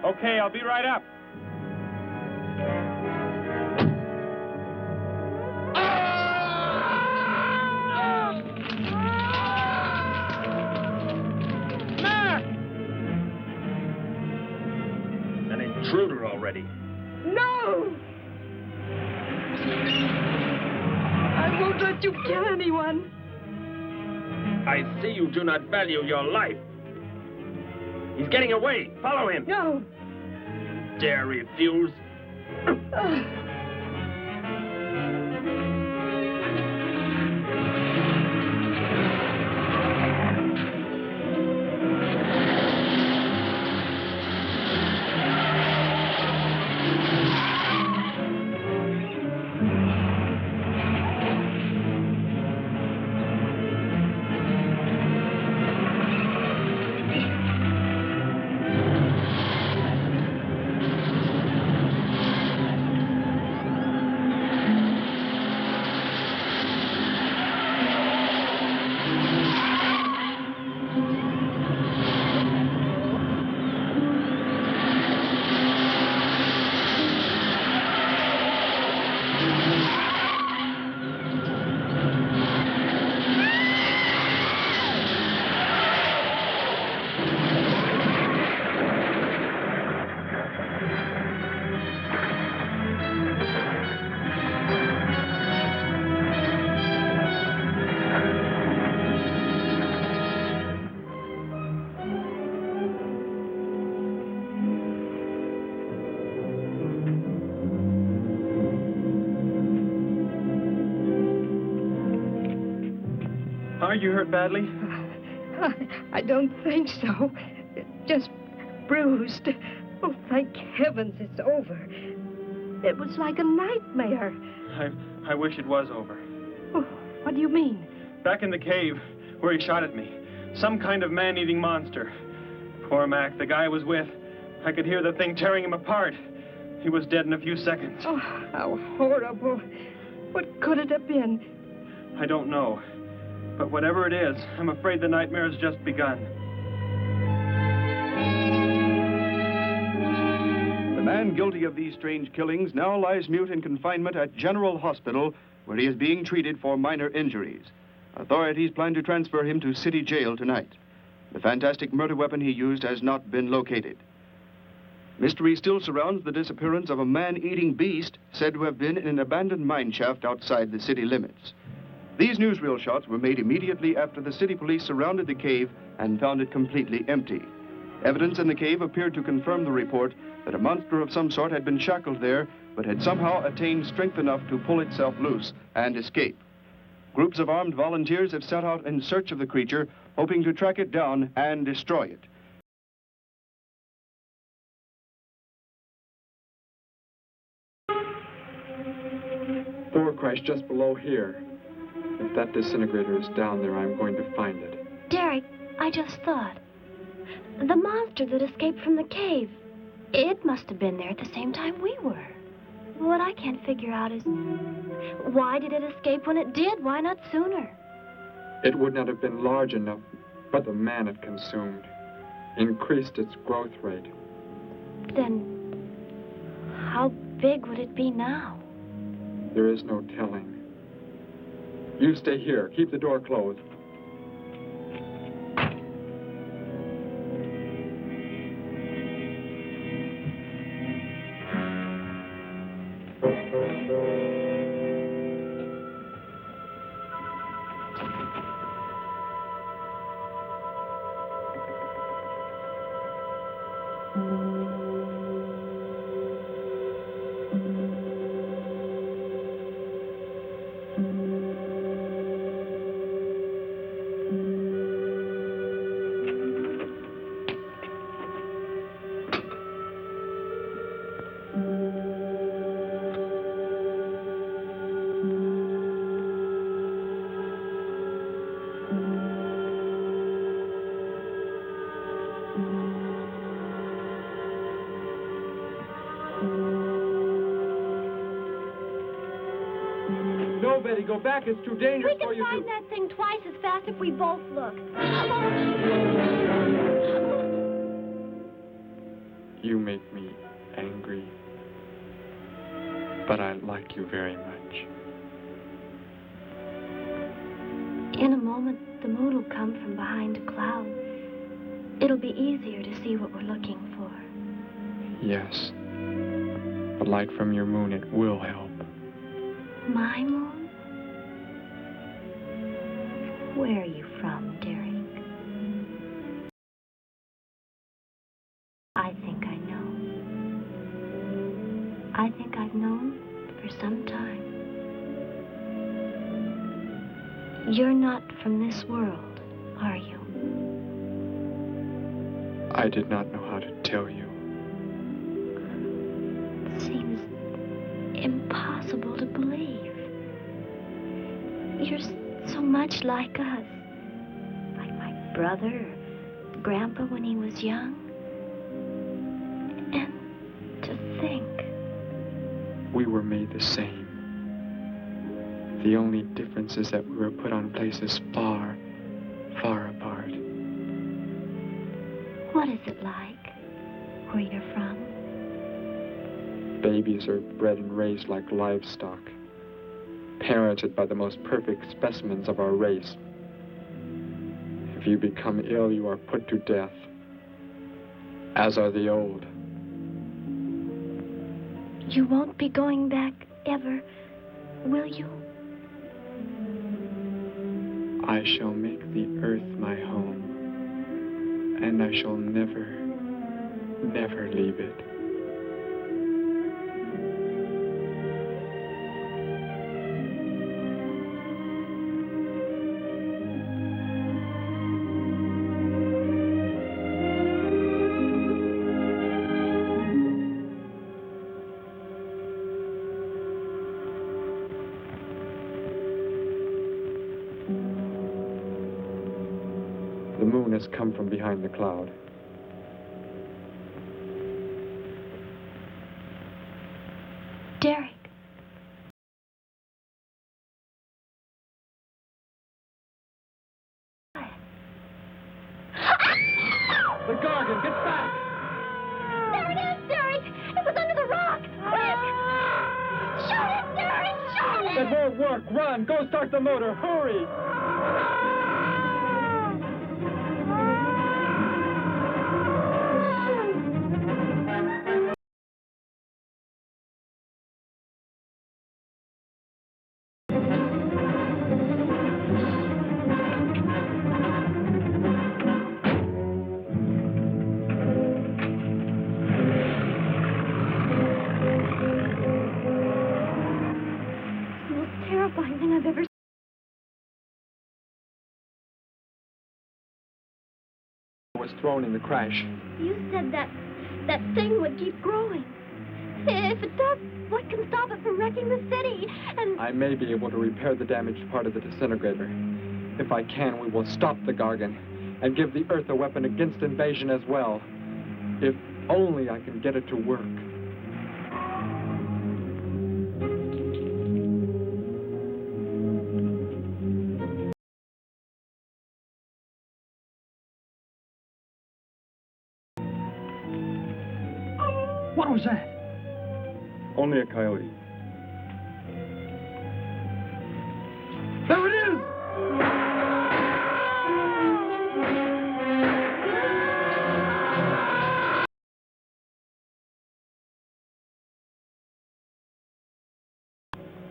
Okay, I'll be right up. An intruder already. No! I won't let you kill anyone. I see you do not value your life. He's getting away. Follow him. No. Dare refuse? Are you hurt badly? I don't think so. Just bruised. Oh, thank heavens it's over. It was like a nightmare. I wish it was over. Oh, what do you mean? Back in the cave where he shot at me. Some kind of man-eating monster. Poor Mac, the guy I was with. I could hear the thing tearing him apart. He was dead in a few seconds. Oh, how horrible. What could it have been? I don't know. But whatever it is, I'm afraid the nightmare has just begun. The man guilty of these strange killings now lies mute in confinement at General Hospital, where he is being treated for minor injuries. Authorities plan to transfer him to City Jail tonight. The fantastic murder weapon he used has not been located. Mystery still surrounds the disappearance of a man-eating beast said to have been in an abandoned mine shaft outside the city limits. These newsreel shots were made immediately after the city police surrounded the cave and found it completely empty. Evidence in the cave appeared to confirm the report that a monster of some sort had been shackled there, but had somehow attained strength enough to pull itself loose and escape. Groups of armed volunteers have set out in search of the creature, hoping to track it down and destroy it. Thor crashed just below here. If that disintegrator is down there, I'm going to find it. Derek, I just thought. The monster that escaped from the cave. It must have been there at the same time we were. What I can't figure out is, why did it escape when it did? Why not sooner? It would not have been large enough, but the man it consumed increased its growth rate. Then, how big would it be now? There is no telling. You stay here. Keep the door closed. No, Betty, go back. It's too dangerous for We you can to... find that thing twice as fast if we both look. You make me angry, but I like you very much. In a moment, the moon will come from behind a cloud. It'll be easier to see what we're looking for. Yes. The light from your moon, it will help. My moon? Where are you from, Derek? I think I know. I think I've known for some time. You're not from this world, are you? I did not know how to tell you. It seems impossible to believe. You're so much like us. Like my brother or Grandpa when he was young. And to think. We were made the same. The only difference is that we were put on places far, far apart. What is it like where you're from? Babies are bred and raised like livestock, parented by the most perfect specimens of our race. If you become ill, you are put to death, as are the old. You won't be going back ever, will you? I shall make the earth my home, and I shall never, never leave it. The moon has come from behind the cloud. Derek. The Gargan, get back! There it is, Derek! It was under the rock! Quick! Shoot it, Derek! Shoot it! It won't work. Run! Go start the motor. Hurry! The most terrifying thing I've ever seen. Was thrown in the crash. You said that thing would keep growing. If it does, what can stop it from wrecking the city? And I may be able to repair the damaged part of the disintegrator. If I can, we will stop the Gargan and give the Earth a weapon against invasion as well. If only I can get it to work. What was that? Only a coyote. There it is!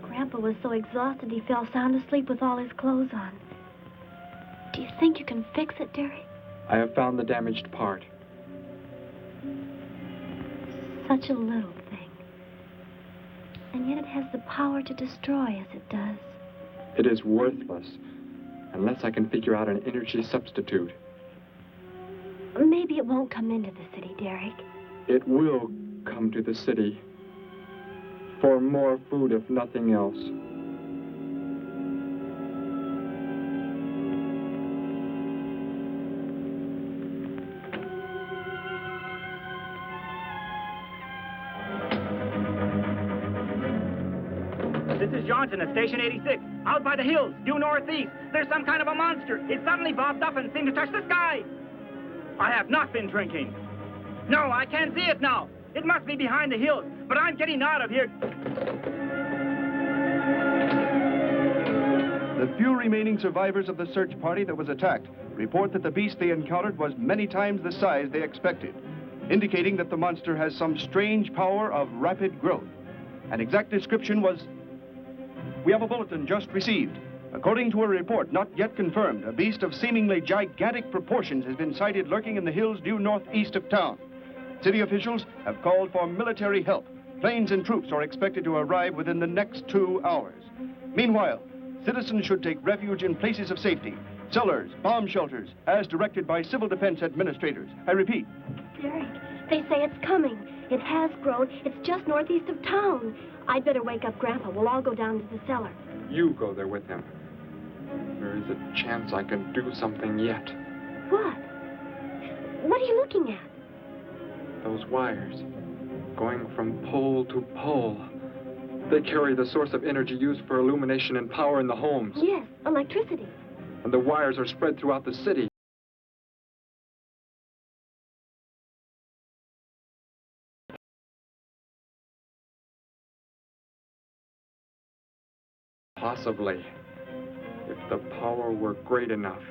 Grandpa was so exhausted he fell sound asleep with all his clothes on. Do you think you can fix it, Derek? I have found the damaged part. Such a little thing. And yet it has the power to destroy as it does. It is worthless unless I can figure out an energy substitute. Maybe it won't come into the city, Derek. It will come to the city for more food, if nothing else. This is Johnson at Station 86, out by the hills, due northeast. There's some kind of a monster. It suddenly bobbed up and seemed to touch the sky. I have not been drinking. No, I can't see it now. It must be behind the hills, but I'm getting out of here. The few remaining survivors of the search party that was attacked report that the beast they encountered was many times the size they expected, indicating that the monster has some strange power of rapid growth. An exact description was... We have a bulletin just received. According to a report not yet confirmed, a beast of seemingly gigantic proportions has been sighted lurking in the hills due northeast of town. City officials have called for military help. Planes and troops are expected to arrive within the next 2 hours. Meanwhile, citizens should take refuge in places of safety, cellars, bomb shelters, as directed by civil defense administrators. I repeat. Derek, they say it's coming. It has grown. It's just northeast of town. I'd better wake up Grandpa. We'll all go down to the cellar. You go there with him. There is a chance I can do something yet. What? What are you looking at? Those wires, going from pole to pole. They carry the source of energy used for illumination and power in the homes. Yes, electricity. And the wires are spread throughout the city. Possibly. If the power were great enough.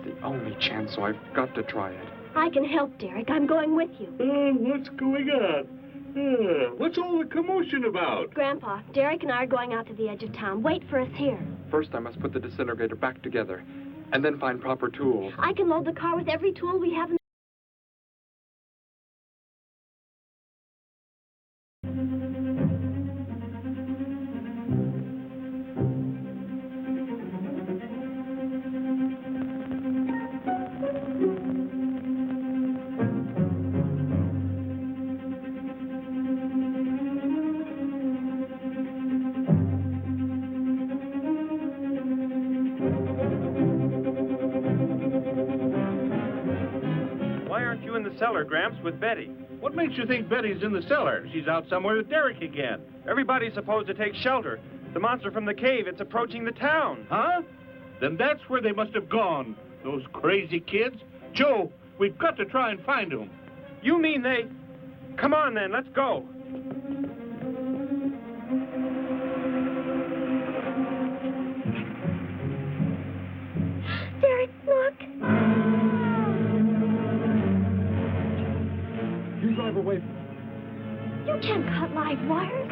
The only chance, so I've got to try it. I can help, Derek. I'm going with you. What's going on? What's all the commotion about? Grandpa, Derek and I are going out to the edge of town. Wait for us here. First, I must put the disintegrator back together, and then find proper tools. I can load the car with every tool we have in cellar, Gramps, with Betty. What makes you think Betty's in the cellar? She's out somewhere with Derek again. Everybody's supposed to take shelter. The monster from the cave, it's approaching the town. Huh? Then that's where they must have gone. Those crazy kids. Joe, we've got to try and find them. You mean they... Come on, then, let's go. Derek, look. You drive away. You can't cut live wires.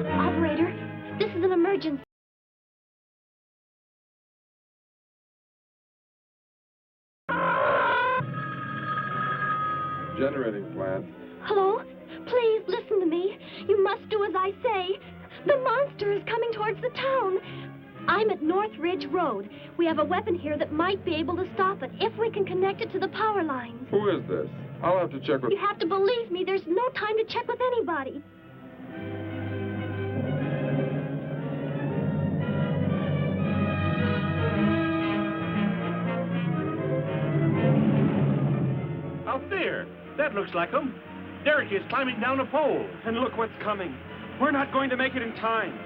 Operator, this is an emergency. Generating plant. Hello? Please listen to me. You must do as I say. The monster is coming towards the town. I'm at North Ridge Road. We have a weapon here that might be able to stop it if we can connect it to the power lines. Who is this? I'll have to check with... You have to believe me. There's no time to check with anybody. Out there. That looks like them. Derek is climbing down a pole. And look what's coming. We're not going to make it in time.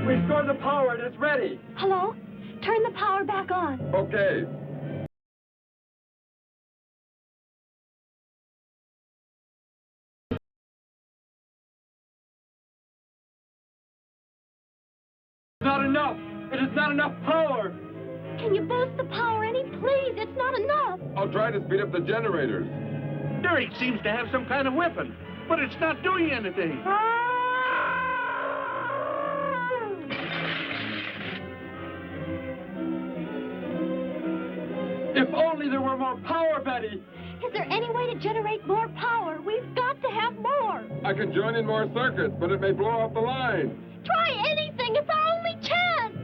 Restore the power. It is ready. Hello? Turn the power back on. Okay. Not enough. It is not enough power. Can you boost the power any? Please, it's not enough. I'll try to speed up the generators. Derek seems to have some kind of weapon, but it's not doing anything. If only there were more power, Betty. Is there any way to generate more power? We've got to have more. I can join in more circuits, but it may blow off the line. Try anything. It's our only chance.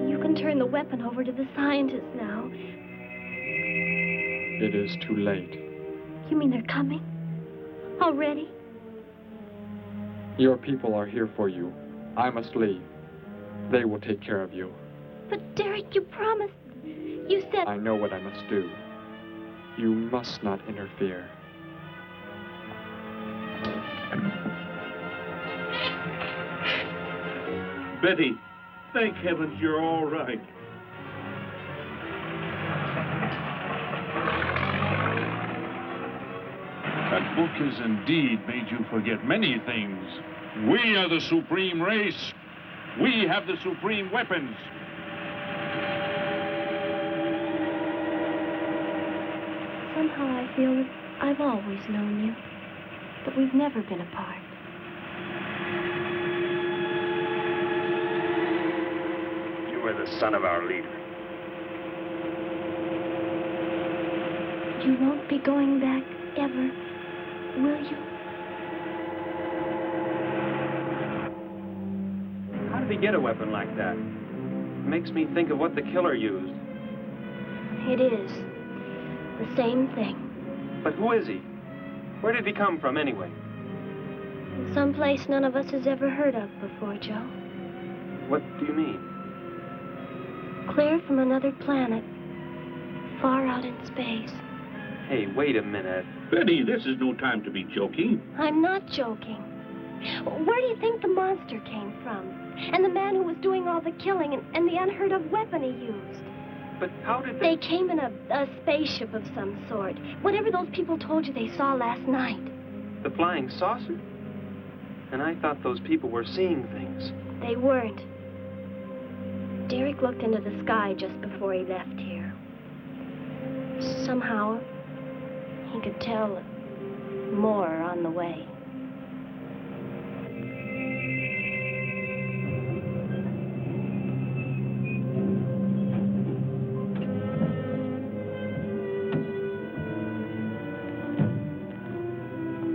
You can turn the weapon over to the scientists now. It is too late. You mean they're coming? Already? Your people are here for you. I must leave. They will take care of you. But Derek, you promised. You said... I know what I must do. You must not interfere. Betty, thank heavens you're all right. That book has indeed made you forget many things. We are the supreme race. We have the supreme weapons. Somehow I feel that I've always known you. But we've never been apart. You were the son of our leader. You won't be going back ever, will you? How did he get a weapon like that? It makes me think of what the killer used. It is. The same thing. But who is he? Where did he come from, anyway? Someplace none of us has ever heard of before, Joe. What do you mean? Clear from another planet. Far out in space. Hey, wait a minute. Betty, this is no time to be joking. I'm not joking. Where do you think the monster came from? And the man who was doing all the killing and the unheard of weapon he used? But how did they... They came in a spaceship of some sort. Whatever those people told you they saw last night. The flying saucer? And I thought those people were seeing things. They weren't. Derek looked into the sky just before he left here. Somehow, he could tell more on the way.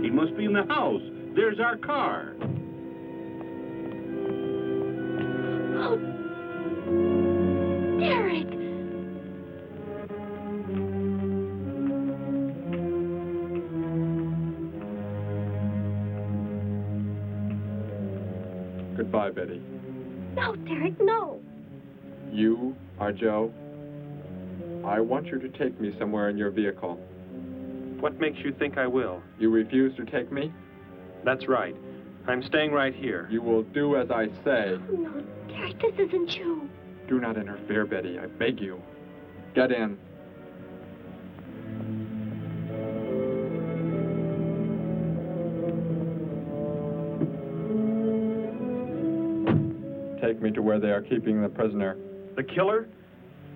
He must be in the house. There's our car. Oh, Derek! Goodbye, Betty. No, Derek, no. You are Joe. I want you to take me somewhere in your vehicle. What makes you think I will? You refuse to take me? That's right. I'm staying right here. You will do as I say. Oh, no, Derek, this isn't you. Do not interfere, Betty. I beg you. Get in. Take me to where they are keeping the prisoner. The killer?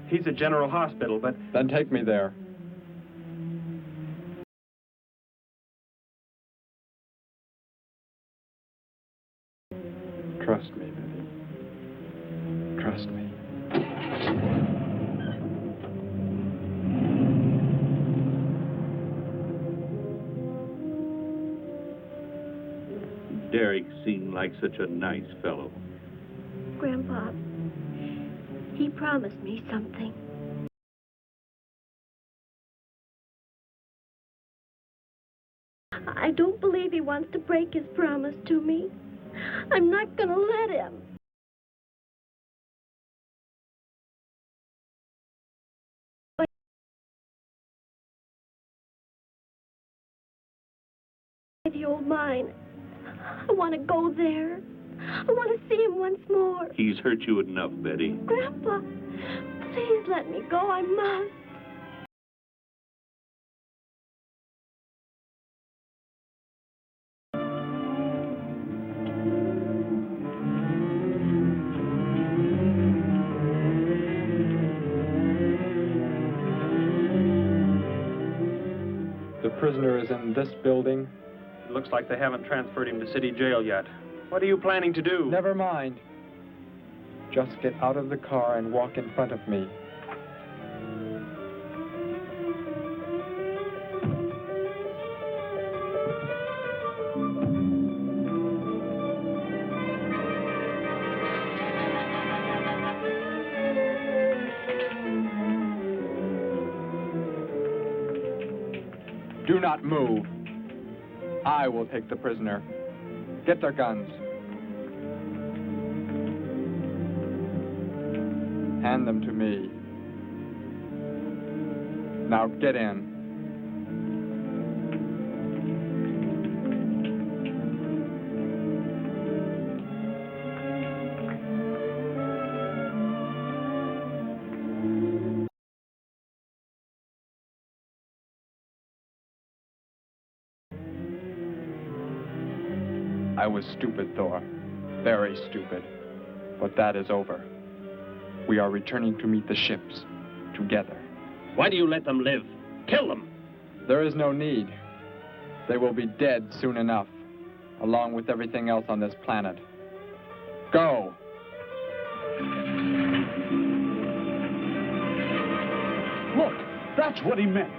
He's at General Hospital, but... Then take me there. Trust me, Betty. Trust me. Derek seemed like such a nice fellow. Grandpa, he promised me something. I don't believe he wants to break his promise to me. I'm not gonna let him. The old mine. I want to go there. I want to see him once more. He's hurt you enough, Betty. Grandpa, please let me go. I must. The prisoner is in this building. It looks like they haven't transferred him to city jail yet. What are you planning to do? Never mind. Just get out of the car and walk in front of me. Do not move. I will take the prisoner. Get their guns. Hand them to me. Now get in. I was stupid, Thor. Very stupid. But that is over. We are returning to meet the ships. Together. Why do you let them live? Kill them! There is no need. They will be dead soon enough, along with everything else on this planet. Go! Look, that's what he meant.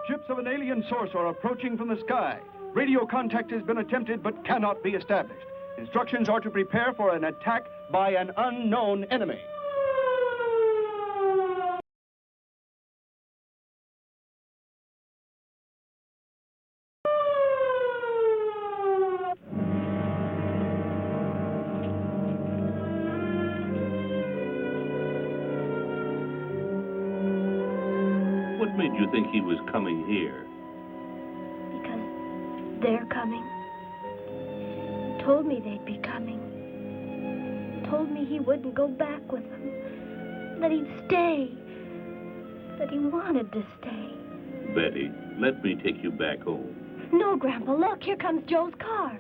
Ships of an alien source are approaching from the sky. Radio contact has been attempted but cannot be established. Instructions are to prepare for an attack by an unknown enemy. What made you think he was coming here? Because they're coming. Told me they'd be coming. Told me he wouldn't go back with them. That he'd stay. That he wanted to stay. Betty, let me take you back home. No, Grandpa, look, here comes Joe's car.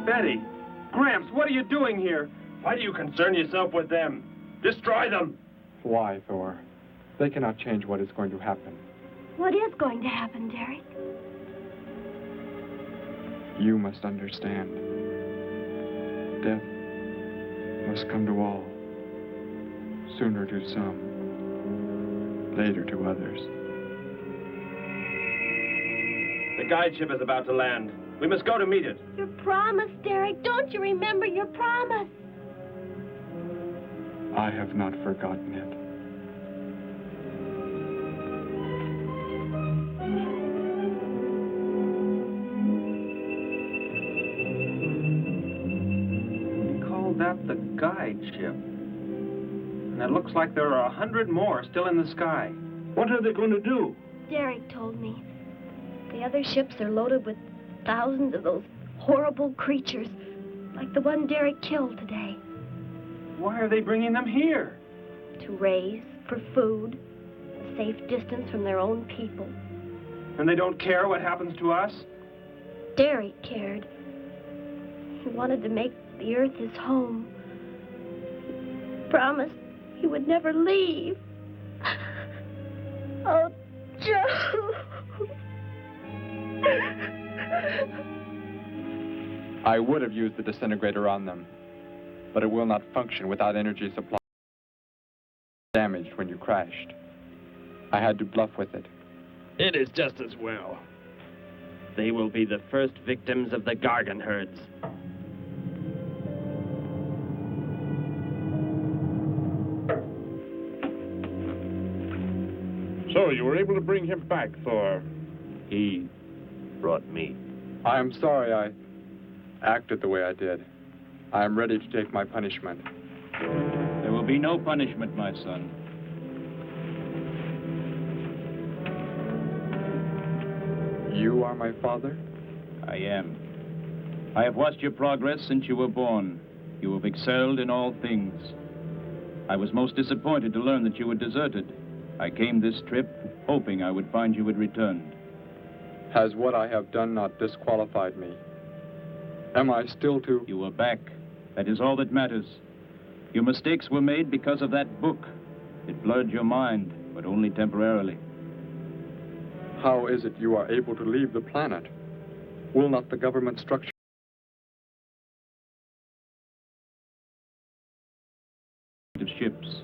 Betty! Gramps, what are you doing here? Why do you concern yourself with them? Destroy them! Why, Thor? They cannot change what is going to happen. What is going to happen, Derek? You must understand. Death must come to all. Sooner to some, later to others. The guide ship is about to land. We must go to meet it. Your promise, Derek. Don't you remember your promise? I have not forgotten it. They called that the guide ship. And it looks like there are 100 more still in the sky. What are they going to do? Derek told me. The other ships are loaded with thousands of those horrible creatures, like the one Derek killed today. Why are they bringing them here? To raise, for food, a safe distance from their own people. And they don't care what happens to us? Derek cared. He wanted to make the earth his home. promised he would never leave. Oh, Joe. I would have used the disintegrator on them, but it will not function without energy supply. Damaged when you crashed. I had to bluff with it. It is just as well. They will be the first victims of the Gargan herds. So you were able to bring him back, Thor? He brought me. I am sorry I acted the way I did. I am ready to take my punishment. There will be no punishment, my son. You are my father? I am. I have watched your progress since you were born. You have excelled in all things. I was most disappointed to learn that you had deserted. I came this trip hoping I would find you had returned. Has what I have done not disqualified me? Am I still to... You are back. That is all that matters. Your mistakes were made because of that book. It blurred your mind, but only temporarily. How is it you are able to leave the planet? Will not the government structure... of ships.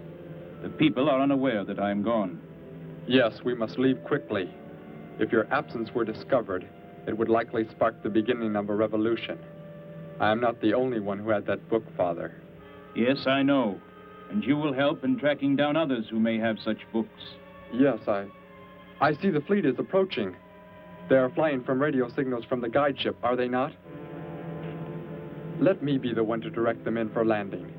The people are unaware that I am gone. Yes, we must leave quickly. If your absence were discovered, it would likely spark the beginning of a revolution. I am not the only one who had that book, Father. Yes, I know. And you will help in tracking down others who may have such books. Yes, I see the fleet is approaching. They are flying from radio signals from the guide ship, are they not? Let me be the one to direct them in for landing.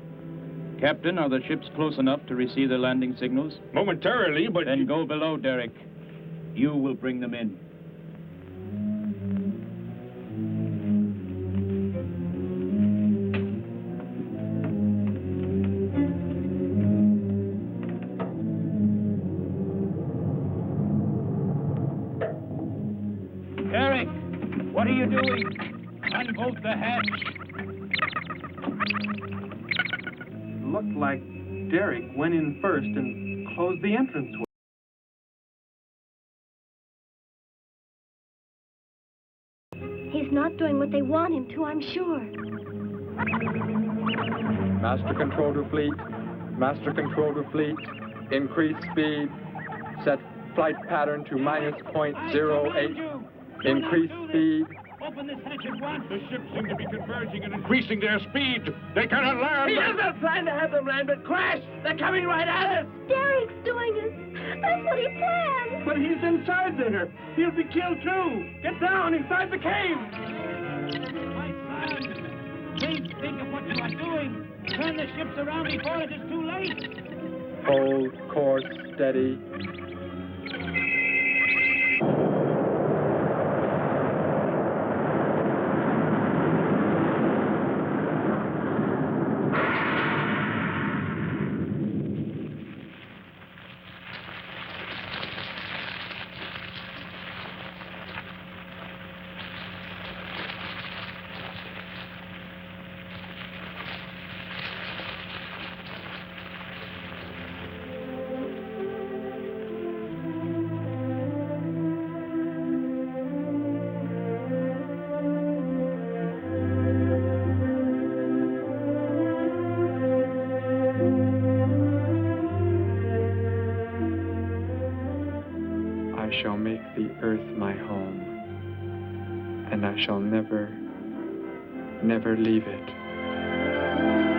Captain, are the ships close enough to receive their landing signals? Momentarily, but... Then go below, Derek. You will bring them in. Derek, what are you doing? Unbolt the hatch. Looked like Derek went in first and closed the entranceway. He's not doing what they want him to, I'm sure. Master control to fleet. Master control to fleet. Increase speed. Set flight pattern to -.08. Increase speed. Open this hatch at once. The ships seem to be converging and increasing their speed. They cannot land. He doesn't plan to have them land, but crash. They're coming right at us. Derek's doing it. That's what he planned. But he's inside there. He'll be killed too. Get down inside the cave. My son, please think of what you are doing. Turn the ships around before it is too late. Hold course steady. I shall make the earth my home, and I shall never, never leave it.